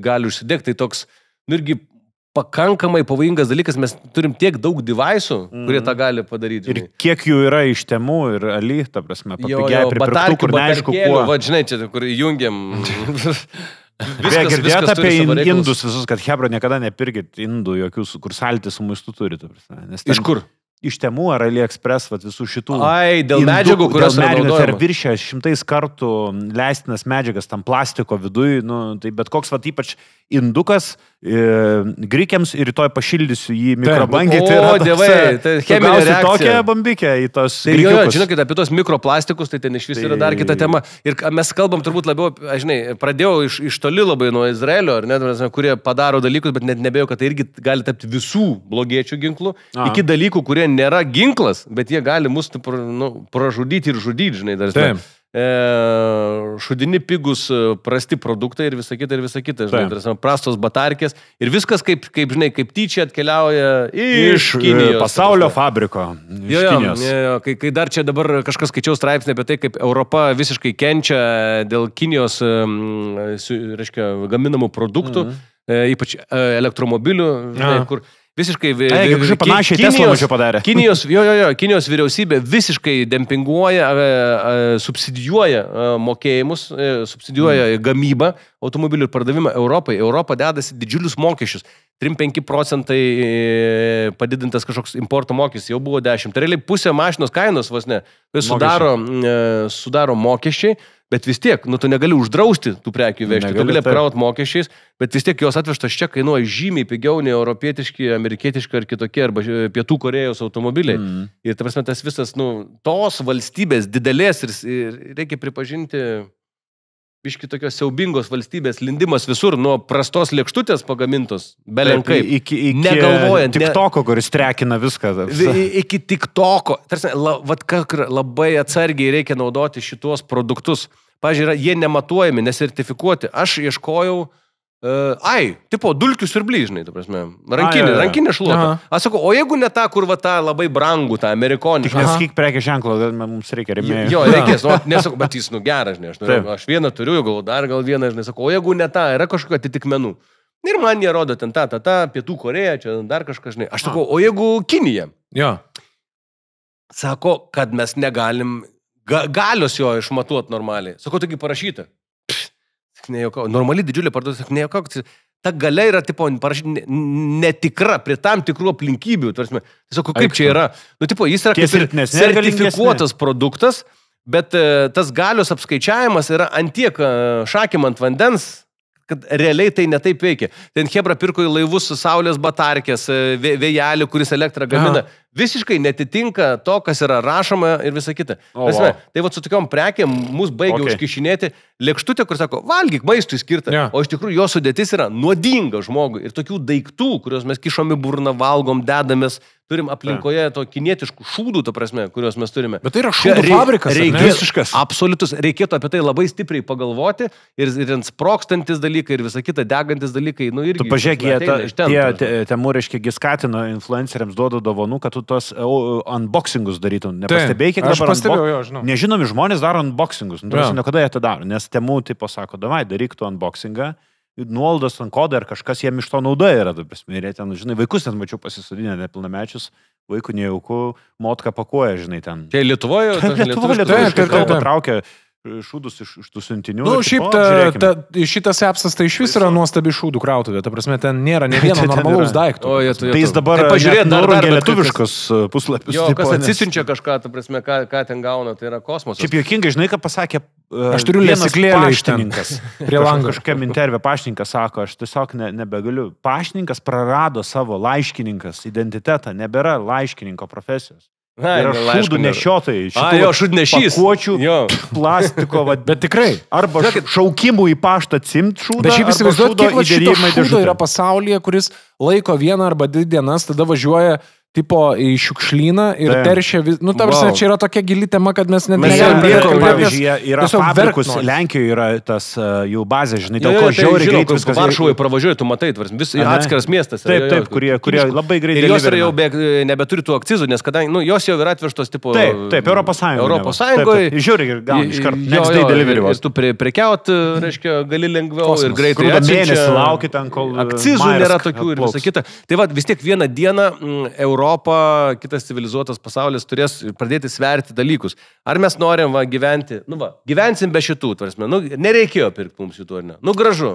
gali užsidegti. Tai toks, nu irgi pakankamai pavojingas dalykas, mes turim tiek daug devaisų, kurie tą gali padaryti. Žinai. Ir kiek jų yra iš Temu ir Ali, ta prasme, papigiai pripirktų, kur neaišku kuo. Va, žinai, čia, kur jungiam... Girdėt apie indus visus, kad hebra niekada nepirkit indų jokių, kur salti su maistu turi. Iš kur? Iš Temu ar AliExpress, visų šitų. Dėl medžiagų, kurios yra naudojamos. Ir viršė 100 kartų leistinas medžiagas tam plastiko viduj, nu, tai bet koks, ypač indukas, grikiams ir rytoj pašildysiu jį mikrobangiai. O, dievai, tai cheminė reakcija. Tokią bombikę į tos grikiukus. Jo, žinokit, apie tos mikroplastikus, tai ten iš vis yra dar kita tema. Ir mes kalbam turbūt labiau, žinai, pradėjau iš toli labai nuo Izraelio, ar net, kurie padaro dalykus, bet net nebėjau, kad tai irgi gali tapti visų blogiečių ginklų, iki dalykų, kurie nėra ginklas, bet jie gali mus pražudyti ir žudyti, žinai, dar. Šudini pigus prasti produktai ir visa kita, žinai, prastos batarkės ir viskas kaip žinai, kaip tyčia atkeliauja iš Kinijos. Pasaulio fabriko. Kai dar čia dabar kažkas skaičiau straipsnį apie tai, kaip Europa visiškai kenčia dėl Kinijos, reiškia, gaminamų produktų, ypač elektromobilių, žinai, kur visiškai Kinijos vyriausybė visiškai dempinguoja, subsidijuoja mokėjimus, subsidijuoja gamybą automobilių ir pardavimą Europai. Europa dedasi didžiulius mokesčius. 3-5% padidintas kažkoks importo mokestis, jau buvo 10. Tai realiai pusė mašinos kainos vos ne. Tai sudaro mokesčiai, bet vis tiek, tu negali uždrausti tų prekių vežti, tu gali apkrauti mokesčiais, bet vis tiek jos atvežtos čia kainuoja žymiai pigiau nei europietiški, amerikietiški ar kitokie, arba Pietų Korėjos automobiliai. Ir ta prasme, tas visas, tos valstybės didelės ir reikia pripažinti biški tokios siaubingos valstybės lindimas visur, nuo prastos lėkštutės pagamintos, belenkai. Negalvojant. TikToko, kuris trekina viską. Iki TikToko. Tarsi, labai atsargiai reikia naudoti šitos produktus. Pavyzdžiui, jie nematuojami, nesertifikuoti. Aš ieškojau, dulkių siurblį, žinai, ta prasme. Rankinė šluota. Aš sakau, o jeigu ne ta, kur tą labai brangų, tą amerikonišką. Tik nesakyk prekės ženklo, mums reikia rėmėjų. Jo, reikės, nesakau, bet jis geras, žinai. Aš vieną turiu, gal vieną, žinai, sakau, o jeigu ne ta, yra kažkokia atitikmenų. Ir man jie rodo ten Pietų Koreja, čia dar kažkas, žinai. Aš sakau, o jeigu Kinija? Jo. Sako, kad mes negalim galios jo išmatuoti normaliai. Sakau, taigi parašyta. Normaliai didžiulė parduotuvė, nejuokauk, ta galia yra netikra prie tam tikrų aplinkybių. Tiesiog kaip čia yra? Jis yra kaip ir sertifikuotas produktas, bet tas galios apskaičiavimas yra antiek šakim ant vandens, kad realiai tai netaip veikia. Ten hebra pirko į laivus saulės batarkės, vėjelį, kuris elektrą gamina. Visiškai netitinka to, kas yra rašoma ir visa kita. Tai su tokiom prekėm mus baigia užkišinėti lėkštutė, kur sako, valgyk, maistui skirta, o iš tikrųjų jo sudėtis yra nuodinga žmogui. Ir tokių daiktų, kuriuos mes kišom į burną, valgom, dedamės, turim aplinkoje to kinietiškų šūdų, ta prasme, kuriuos mes turime. Bet tai yra šūdų fabrikas. Visiškas. Absoliutus. Reikėtų apie tai labai stipriai pagalvoti ir sprokstantis dalykai ir visa kita, degantis dalykai. Tu pažiūrėk, tie Temu, reiškia, skatino influenceriams duoda dovanų, kad tu tos unboxingus darytum. Nepastebėjai, kiek dabar nežinomi žmonės daro unboxingus. Niekada jie tą daro, nes Temu tipo sako, davai, daryk tu unboxingą. Nuolaidos ant kodą ar kažkas jiem iš to nauda yra. Ir jie ten, žinai, vaikus ten mačiau pasisodinę nepilnamečius, vaikų nejaukų, motką pakuoja, žinai, ten. Tai Lietuvoje? Lietuvoje patraukia šūdus iš tų siuntinių. Nu, šiaip šitas appsas tai iš vis yra nuostabi šūdų krautuvė. Ta prasme, ten nėra ne vieno normalaus daikto. Tai jis dabar nurungė lietuviškus puslapius. Jo, kas atsisinčia kažką, ta prasme, ką ten gauna, tai yra kosmosas. Šiaip juokingai, žinai, ką pasakė aš turiu lesyklėlę paštininkas. Prie lango kažkokiam intervė paštininkas sako, aš tiesiog nebegaliu. Paštininkas prarado savo laiškininkas identitetą, nebėra laiškininko profesijos. Yra šūdų nešiotojai. Jo, šūdnešys. Pakuočių, plastiko, bet tikrai. Arba šaukimų į paštą cimt šūdą. Bet šiaip įsivaizduot, kiek šito šūdo yra pasaulyje, kuris laiko 1 arba 2 dienas, tada važiuoja tipo į šiukšlyną ir teršia, nu, ta prasme, čia yra tokia gili tema, kad mes net negalime. Pavyzdžiui, yra fabrikus, Lenkijoje yra tas jų bazė, žinai, dėl ko žiauriai greitai viskas. Varšuvoje pravažiuoji, tu matai, vis atskiras miestas. Taip, kurie labai greitai. Ir jos jau nebeturi tų akcizų, nes kadangi, nu, jos jau yra atvežtos, tipo... Taip, Europos Sąjungoje. Europos Sąjungoje. Žiūri, gal iškart next day delivery. Ir tu prekiaut, reiškia, gali lengviau ir greitai mėnesį lauki ten, kol akcizų nėra tokių ir visa kita. Tai va, vis tiek vieną dieną Europą, kitas civilizuotas pasaulis turės pradėti sverti dalykus. Ar mes norim gyventi, gyvensim be šitų, tvarsime, nereikėjo pirkti mums šitų, ar ne? Gražu,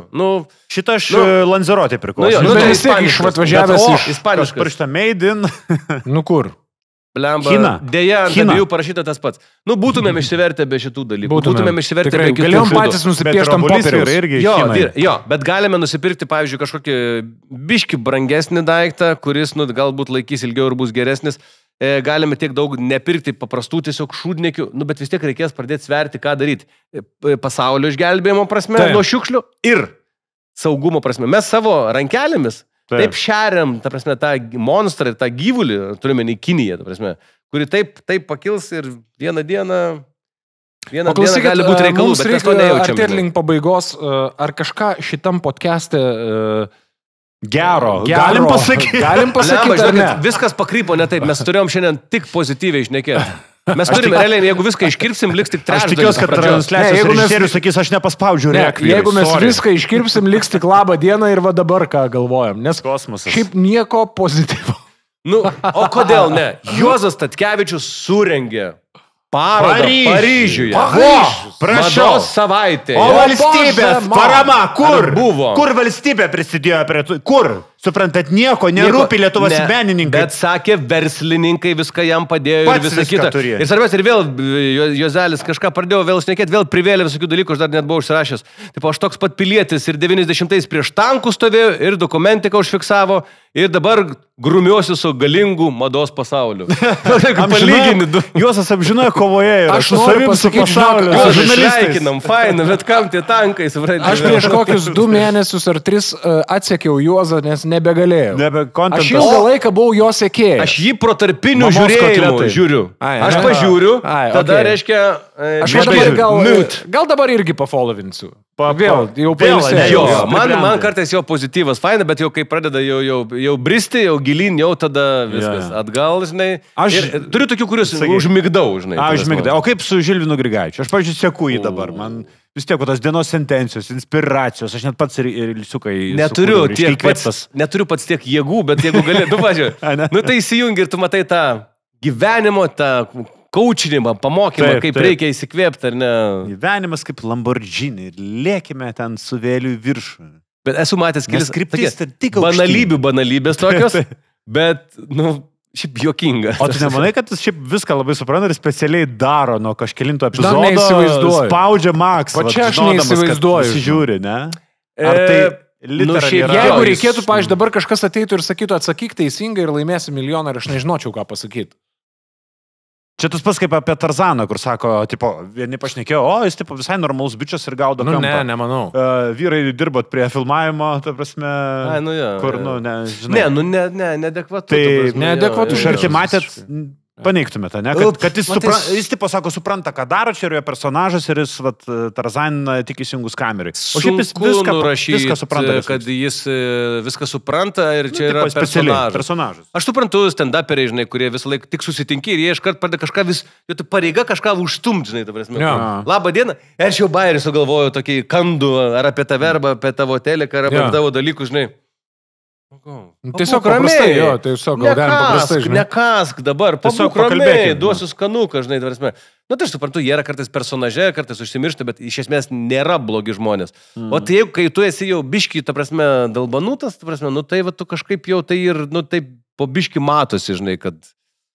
šitą aš Lanzerotį pirkau. Vis tiek išvatvažiavęs iš ispaniškas. Parašyta made in. Kur? Blemba, dėja, ant abiejų parašyta tas pats. Būtumėm išsivertę be šitų dalykų. Būtumėm išsivertę be kitų. Galėjom patys nusipirkti ant popieriaus. Jo, bet galime nusipirkti, pavyzdžiui, kažkokį biškį brangesnį daiktą, kuris galbūt laikys ilgiau ir bus geresnis. Galime tiek daug nepirkti paprastų tiesiog šūdniekių, bet vis tiek reikės pradėti sverti, ką daryti. Pasaulio išgelbėjimo prasme, nuo šiukšlių ir saugumo prasme. Mes savo rankelėmis taip šeriam, ta prasme, tą monstrą ir tą gyvulį, turime į Kiniją, ta prasme, kuri taip pakils ir vieną dieną gali būti reikalų, bet mes to nejaučiam. Artėt link pabaigos, ar kažką šitam podcast'e gero. Galim pasakyti, ar ne? Viskas pakrypo ne taip, mes turėjom šiandien tik pozityviai šnekėti. Mes turime, realiai, jeigu viską iškirpsim, liks tik trečdalis. Aš tikiuosi, kad transliacijos režisierius sakys, aš nepaspaudžiu rekvijos. Jeigu mes viską iškirpsim, liks tik labą dieną ir va dabar ką galvojam. Nes kosmosas. Šiaip nieko pozityvo. O kodėl ne? Juozas Statkevičius surengė parodą Paryžiuje. Prašau. Savaitė. O valstybės parama, kur? Buvo. Kur valstybė prisidėjo prie tų? Kur? Suprantat, nieko nerūpi Lietuvos menininkai. Bet sakė, verslininkai viską jam padėjo ir visą kitą. Ir svarbiausia, ir vėl Juozelis kažką pradėjo vėl šnekėti, vėl privėlė visokių dalykų, aš dar net buvau užsirašęs. Taip, aš toks pat pilietis ir 90-ais prieš tankų stovėjo ir dokumentiką užfiksavo ir dabar grumiuosi su galingu mados pasauliu. Juozas amžinoje kovoje yra. Aš noriu pasakyti, sveikinam, faina, bet kam tie tankai, suprantate. Aš prieš kokius 2 mėnesius ar 3 atsekiau Juozą, nes nebegalėjau. Aš ilgą laiką buvau jo sekėjas. Aš jį pro tarpinių žiūrėjimų žiūriu. Aš pažiūriu, tada reiškia... Aš gal dabar irgi pafollovinsiu. Vėl, jau pailsėjau. Man kartais jo pozityvas faina, bet jau kai pradeda jau bristi, jau gilin, jau tada viskas atgal, žinai. Aš turiu tokių, kuriuos užmigdau, žinai. O kaip su Žilvinu Grigaičiu? Aš, pavyzdžiui, seku jį dabar. Man vis tiek tos dienos sentencijos, inspiracijos, aš net pats ir liusiukai. Neturiu pats tiek jėgų, bet jeigu gali, pažiūrėjau, tai įsijungi ir tu matai tą gyvenimo, tą kaučinimą, pamokymą, kaip reikia įsikvėpti, ar ne? Gyvenimas kaip Lamborghini ir lėkime ten su vėliu į viršų. Bet esu matęs kelis banalybės tokios, bet, šiaip juokinga. O tu nemanai, kad jis šiaip viską labai supranta ir specialiai daro nuo kažkelinto epizodo, spaudžia Max. O čia aš neįsivaizduoju. Pasižiūri, ne? Ar tai literaliai yra? Jeigu reikėtų, pavyzdžiui, dabar kažkas ateitų ir sakytų, atsakyk teisingai ir laimėsi milijoną ir aš nežinočiau, ką pasakyti. Čia tas pats kaip apie Tarzaną, kur sako, vieni pašnekėjo, jis visai normalus bičias ir gaudo kampą. Nemanau. Vyrai dirbot prie filmavimo, ta prasme, kur, žinai. Neadekvatu. Tai neadekvatu. Iš arti matėt, paneigtumėte, ne? Kad jis tipo sako, supranta, ką daro, čia yra personažas ir jis Tarzaną tik įsijungus kamerai. O šiaip jis viską supranta. Kad jis viską supranta ir čia yra personažas. Aš suprantu stand-uperiai, žinai, kurie visą laiką tik susitinki ir jie iškart pradeda kažką jų pareiga kažką užstumti, žinai, ta prasme. Labą dieną. Ir aš jau bairį sugalvoju tokį kandų ar apie tave, arba apie tavo teleką, ar apie tavo dalykus, žinai. Tiesiog ramiai, tiesiog gal galim paprastai, žinai. Nekask dabar, pabūk ramiai, duosiu skanuką, žinai, tvarsime. Nu, tai aš suprantu, jie yra kartais personaže, kartais užsimiršta, bet iš esmės nėra blogi žmonės. O tai jeigu, kai tu esi jau biški, ta prasme, dalbanutas, ta prasme, nu tai va, tu kažkaip jau tai ir, nu taip, po biški matosi, žinai, kad...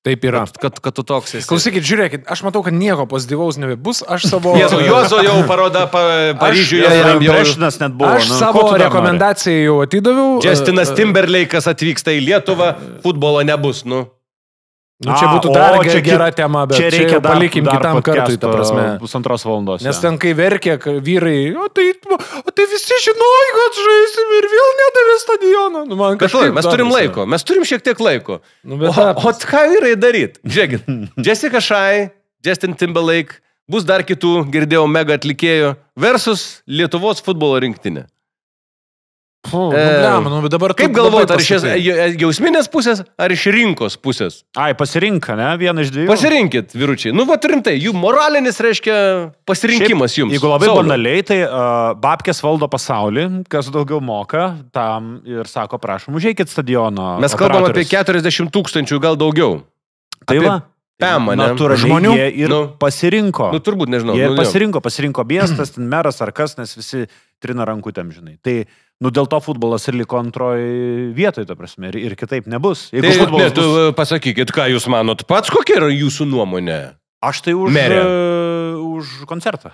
Taip yra. Kad tu toks esi. Klausykit, žiūrėkit, aš matau, kad nieko pozityvaus nebebus. Aš savo... Juozo jau paroda Paryžiuje. Brešinas net buvo. Aš savo rekomendaciją jau atidaviau. Justinas Timberlake'as atvyksta į Lietuvą, futbolo nebus, nu. Nu, čia būtų dar gera tema, bet čia reikia palikim kitam kartui, ta prasme. 1,5 valandos. Nes ten, kai verkė vyrai, o tai visi žinojo, kad žaisim ir vėl nedavė stadioną. Nu, mes turim laiko, mes turim šiek tiek laiko. Nu, o ką vyrai daryt? Žiūrėkit, Jessica Shy, Justin Timberlake, bus dar kitų, girdėjau, mega atlikėjų, versus Lietuvos futbolo rinktinė. Dabar kaip galvojate, ar iš jausminės pusės, ar iš rinkos pusės? Pasirinka, ne? Vieną iš dviejų. Pasirinkit, vyručiai. Nu, va, rimtai, jų moralinis reiškia pasirinkimas jums. Jeigu labai banaliai, tai babkės valdo pasaulį, kas daugiau moka, tam ir sako, prašom, užeikit stadiono. Mes kalbam apie 40 000, gal daugiau. Tai va. Žmonių jie ir pasirinko. Nu, turbūt, nežinau. Jie pasirinko miestas, ten meras ar kas, nes visi trina rankutėm, žinai. Tai, dėl to futbolas ir liko antroji vietoje, ta prasme, ir kitaip nebus. Tu pasakykit, ką jūs manot pats, kokia yra jūsų nuomonė? Aš tai už koncertą.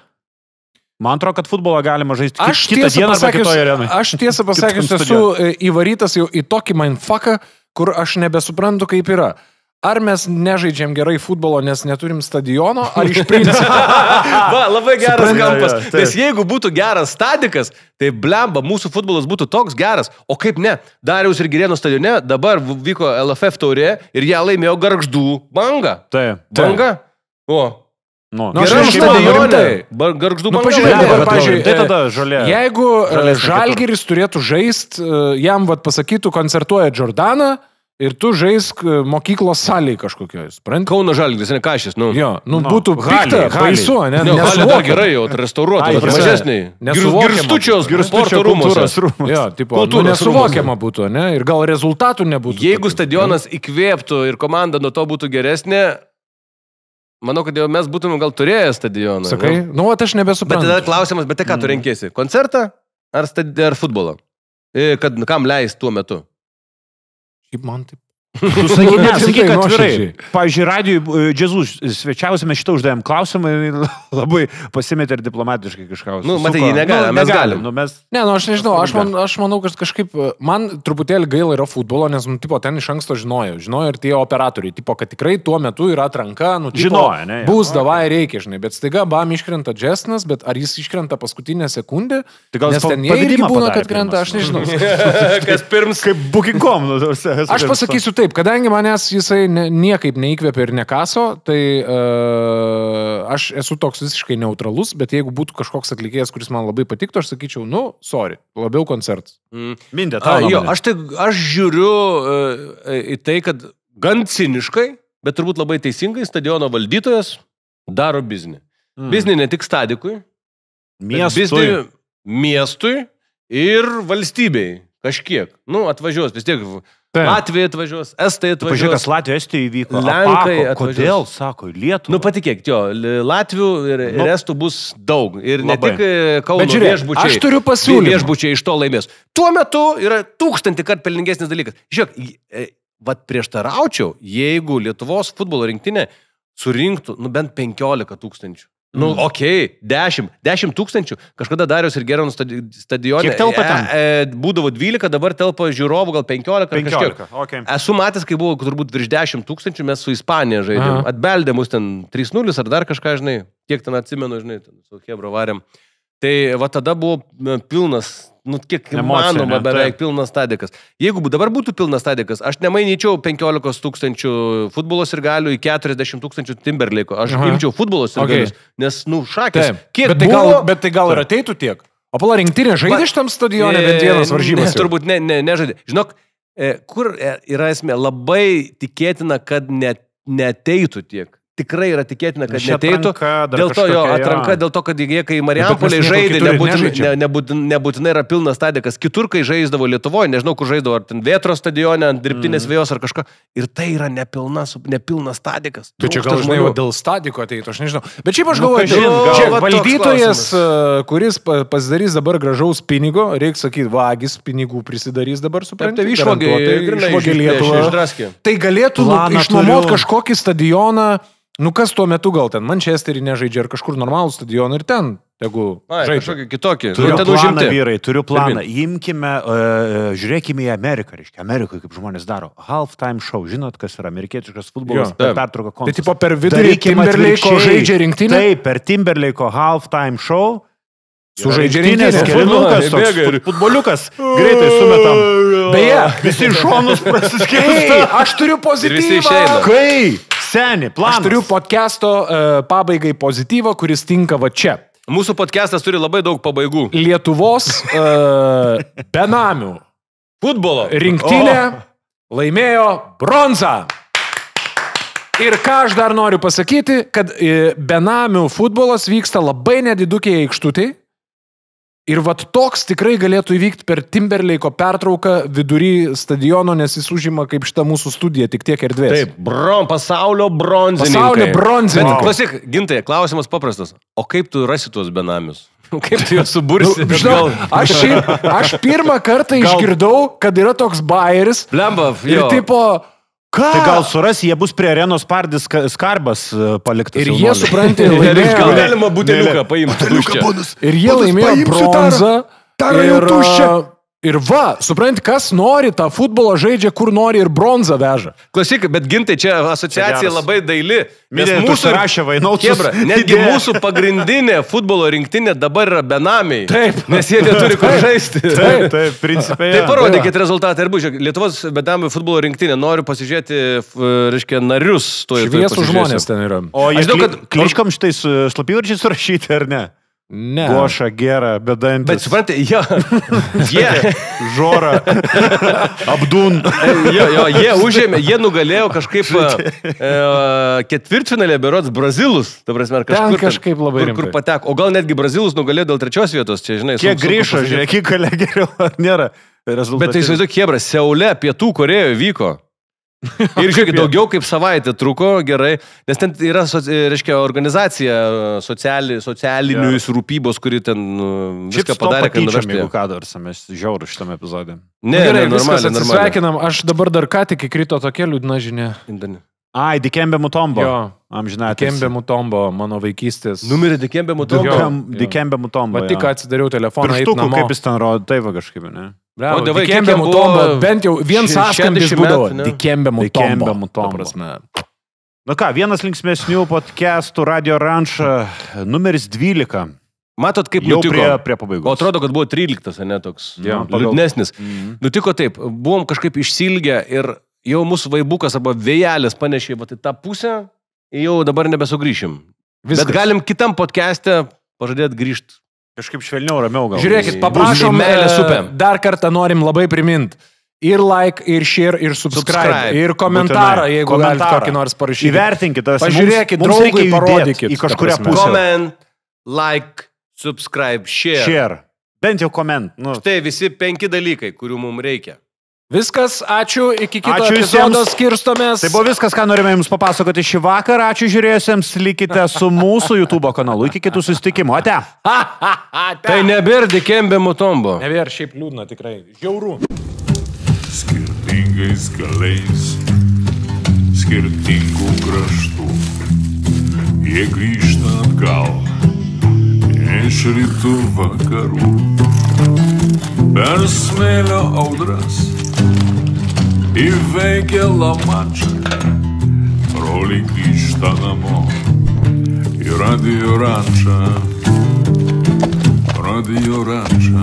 Man atrodo, kad futbolą galima žaisti kitą dieną arba kitoje arenoje. Aš tiesą pasakius esu įvarytas jau į tokį mindfucką, kur aš nebesuprantu, kaip yra. Ar mes nežaidžiam gerai futbolo, nes neturim stadiono, ar iš principo? Va, labai geras kampas. Nes jeigu būtų geras stadikas, tai blemba, mūsų futbolas būtų toks geras. O kaip ne? Dariaus ir Girėno stadione dabar vyko LFF taurė ir ją laimėjo Gargždų Banga. Taip. Banga? O. Geram stadione. Gargždų Banga. Pažiūrėjau, tai tada žolė. Jeigu Žalgiris turėtų žaist, jam pasakytų, koncertuoja Jordaną, ir tu žaisk mokyklos salėj kažkokioj. Kauno Žalgiris, ne Kašis. Būtų pikta, baisu, ne? Halė dar gerai jau, restauruotas, mažesniai. Girstučios sporto rūmuose. Nesuvokiama būtų, ne? Ir gal rezultatų nebūtų. Jeigu stadionas įkvėptų ir komanda nuo to būtų geresnė, manau, kad jau mes būtume gal turėję stadioną. Sakai? Nu, aš nebesuprantu. Bet tada klausimas, bet ką tu renkėsi? Koncertą ar futbolą? Kam leis tuo metu? Kaip man taip? Tu sakyk atvirai. Pavyzdžiui, radijui Džezus svečiausime šitą uždavėm klausimą ir labai pasimetė ir diplomatiškai kažką. Matai, jį negalim, mes galim. Aš nežinau, aš manau, kad kažkaip, man truputėlį gaila yra futbolo, nes, ten iš anksto žinojo ir tie operatoriai, kad tikrai tuo metu yra atranka, žinojo, ne? Bus, davai reikia, žinai, bet staiga, bam, iškrenta Justinas, bet ar jis iškrenta paskutinę sekundę, nes ten jie irgi būna, kad krenta, aš nežinau. Kas pirms, kaip Booking.com. Aš pasakysiu taip, kadangi manęs jisai niekaip neįkvėpė ir nekaso, tai aš esu toks visiškai neutralus, bet jeigu būtų kažkoks atlikėjas, kuris man labai patiktų, aš sakyčiau, sorry, labiau koncertas. Mindė, tavo nuomonė. Aš žiūriu į tai, kad gan ciniškai, bet turbūt labai teisingai stadiono valdytojas daro biznį. Biznį ne tik stadikui, miestui ir valstybei kažkiek. Atvažiuos vis tiek. Latvija atvažiuos, Estai atvažiuos. Pažiūrėk, kas Latvija, Estija įvyko. Lenkai atvažiuos. Kodėl, sako, Lietuva? Patikėk, Latvių ir Estų bus daug. Ir ne tik Kauno viešbučiai. Aš turiu pasiūlymą. Viešbučiai iš to laimės. Tuo metu yra 1000 kart pelningesnis dalykas. Žiūrėk, prieštaraučiau, jeigu Lietuvos futbolo rinktinė surinktų bent 15 000. 10 000. Kažkada Dariaus ir Gerano stadione. Kiek telpa ten? Būdavo 12, dabar telpa žiūrovų gal 15 kažkiek. Okay. Esu matęs, kai buvo turbūt virš 10 000, mes su Ispanija žaidėm. Atbeldė mus ten 3-0 ar dar kažką, žinai. Kiek ten atsimenu, žinai, su Hebra varėm. Tai tada buvo pilnas, kiek įmanoma beveik pilnas stadikas. Jeigu dabar būtų pilnas stadikas, aš nemainyčiau 15 000 futbolo sirgalių į 40 000 Timberlake'o. Aš imčiau futbolo sirgalius, nes, šakės. Bet tai gal ir ateitų tiek? O pala rinktinė žaidė šitam stadione bent vienas varžybas? Turbūt nežaidė. Žinok, kur yra esmė? Labai tikėtina, kad neateitų tiek. tikrai yra tikėtina, kad neteitų. Dėl to jo atranka, dėl to, kad jie, kai Marijampolė žaidė, nebūtinai yra pilnas stadikas. Kitur, kai žaisdavo Lietuvoje, nežinau, kur žaisdavo, ar ten Vėtros stadione, ant dirbtinės vėjos ar kažką. Ir tai yra nepilnas stadikas. Tu čia gal žinai, dėl stadiko ateitų, aš nežinau. Bet šiaip aš galvoju, valdytojas, kuris pasidarys dabar gražaus pinigo, reikia sakyti, vagis pinigų prisidarys dabar, suprantate, išvogė Lietuvą. Tai galėtų išnuomoti kažkokį stadioną. Nu kas tuo metu gal ten Manchesterį nežaidžia ar kažkur normalų stadioną ir ten, jeigu žaidžia kažkokį kitokį. Turiu planą, vyrai, turiu planą. Imkime, žiūrėkime į Ameriką, reiškia, Amerikoje kaip žmonės daro. Halftime show, žinot, kas yra amerikietiškas futbolas, pertrauka konkursas. Tai tipo per vidurį Timberlake'o žaidžia rinktinę? Taip, per Timberlake'o halftime show. Sužaidžia rinktinės, kelinukas, futboliukas, greitai sumetam. Beje, visi šonus prasiskėlsta. Aš turiu pozityvą. Kai? Seni, planas. Aš turiu podcast'o pabaigai pozityvą, kuris tinka va čia. Mūsų podcast'as turi labai daug pabaigų. Lietuvos benamių futbolo rinktinė laimėjo bronzą. Ir ką aš dar noriu pasakyti, kad benamių futbolas vyksta labai nedidukiai aikštutėj. Ir vat toks tikrai galėtų įvykti per Timberlake'o pertrauką vidury stadiono, nes jis užima kaip šitą mūsų studiją, tik tiek erdvės. Taip, pasaulio bronzininkai. Pasaulio bronzininkai. Bet klausyk, Gintai, klausimas paprastas. O kaip tu rasi tuos benamius? Kaip tu juos subursi? Aš pirmą kartą išgirdau, kad yra toks bayeris. Blemba, ir tipo... Ką? Tai gal suras, jie bus prie arenos pardis skarbas paliktas. Ir jie, supranti, laimėjo. Gal galima buteliuką paimti. Ir jie laimėjo bronzą. Ir va, supranti, kas nori tą futbolą žaidžia, kur nori ir bronzą veža. Klausyk, bet Gintai, čia asociacija labai daili. Nes mūsų rašė Vainautus. Kebra, netgi mūsų pagrindinė futbolo rinktinė dabar yra benamiai. Taip. Nes jie neturi kur žaisti. Taip, principai. Tai parodykit rezultatą ir būčiau. Lietuvos benamių futbolo rinktinė. Noriu pasižiūrėti, reiškia, narius. Šviesų žmonės ten yra. O jie kliškom šitais slapyvardžiais surašyti, ar ne? Ne. Goša, gera, bedantis. Bet suprantate, jie Žora, Abdun. Jie užėmė, jie nugalėjo kažkaip ketvirtfinalė berods Brazilus. Ta prasme, kažkaip labai rimtai. Kur pateko. O gal netgi Brazilus nugalėjo dėl 3 vietos, čia žinai. Kiek grįžo, žiūrėk, kiek galia geriau, ar nėra rezultatų. Bet tai įsivaizduok, Kebra, Seule, Pietų Korėjoje vyko. Ir žiūrėkit, daugiau kaip savaitę truko, gerai, nes ten yra, reiškia, organizacija socialinių rūpybos, kuri ten viską padarė, kad nuvežti. Jeigu ką dar, mes žiaurų šitame epizode. Ne, gerai, viskas atsisveikinam, aš dabar dar ką tik įkrito tokia liūdna žinia. Ai, Dikembe Mutombo. Jo, amžinatis. Dikembe Mutombo, mano vaikystės. Numirė Dikembe Mutombo. Dikembe Mutombo. Va tik atsidariau telefoną, eit namo. Kaip jis ten rodo, taip va kažkaip, ne? Dikembe Mutombo, bent jau vien sąskambis būdavo. Dikembe Mutombo. Na ką, vienas linksmesnių podcastų Radio Rančą, numeris 12. Matot, kaip jau nutiko. Prie pabaigos. O atrodo, kad buvo 13, ne toks liūdnesnis. Nutiko taip, buvom kažkaip išsilgę ir jau mūsų vaibukas arba vėjelis panešė į tą pusę, jau dabar nebesugrįšim. Bet galim kitam podcast'e pažadėti grįžti. Kažkaip švelniau, ramiau gal. Žiūrėkit, paprašom, dar kartą norim labai primint. Ir like, ir share, ir subscribe. Ir komentarą, jeigu galite kokį nors parašyti. Įvertinkit. Pažiūrėkit, draugui parodykit. Į kažkurią pusę. Comment, like, subscribe, share. Bent jau koment. Štai visi 5 dalykai, kurių mums reikia. Viskas, ačiū, iki kito epizodo skirstomės. Tai buvo viskas, ką norime jums papasakoti šį vakarą. Ačiū žiūrėjusiems, likite su mūsų YouTube kanalu. Iki kitų susitikimų. Ate. Tai nebėr Dikembe Mutombo. Nebėr, šiaip liūdna tikrai. Žiauru. Skirtingais keliais, skirtingų kraštų. Jie grįžta atgal iš rytų vakarų. Per smėlio audras įveikia Lamanšą, broliai grįžta namo į Radio Rančą, Radio Rančą.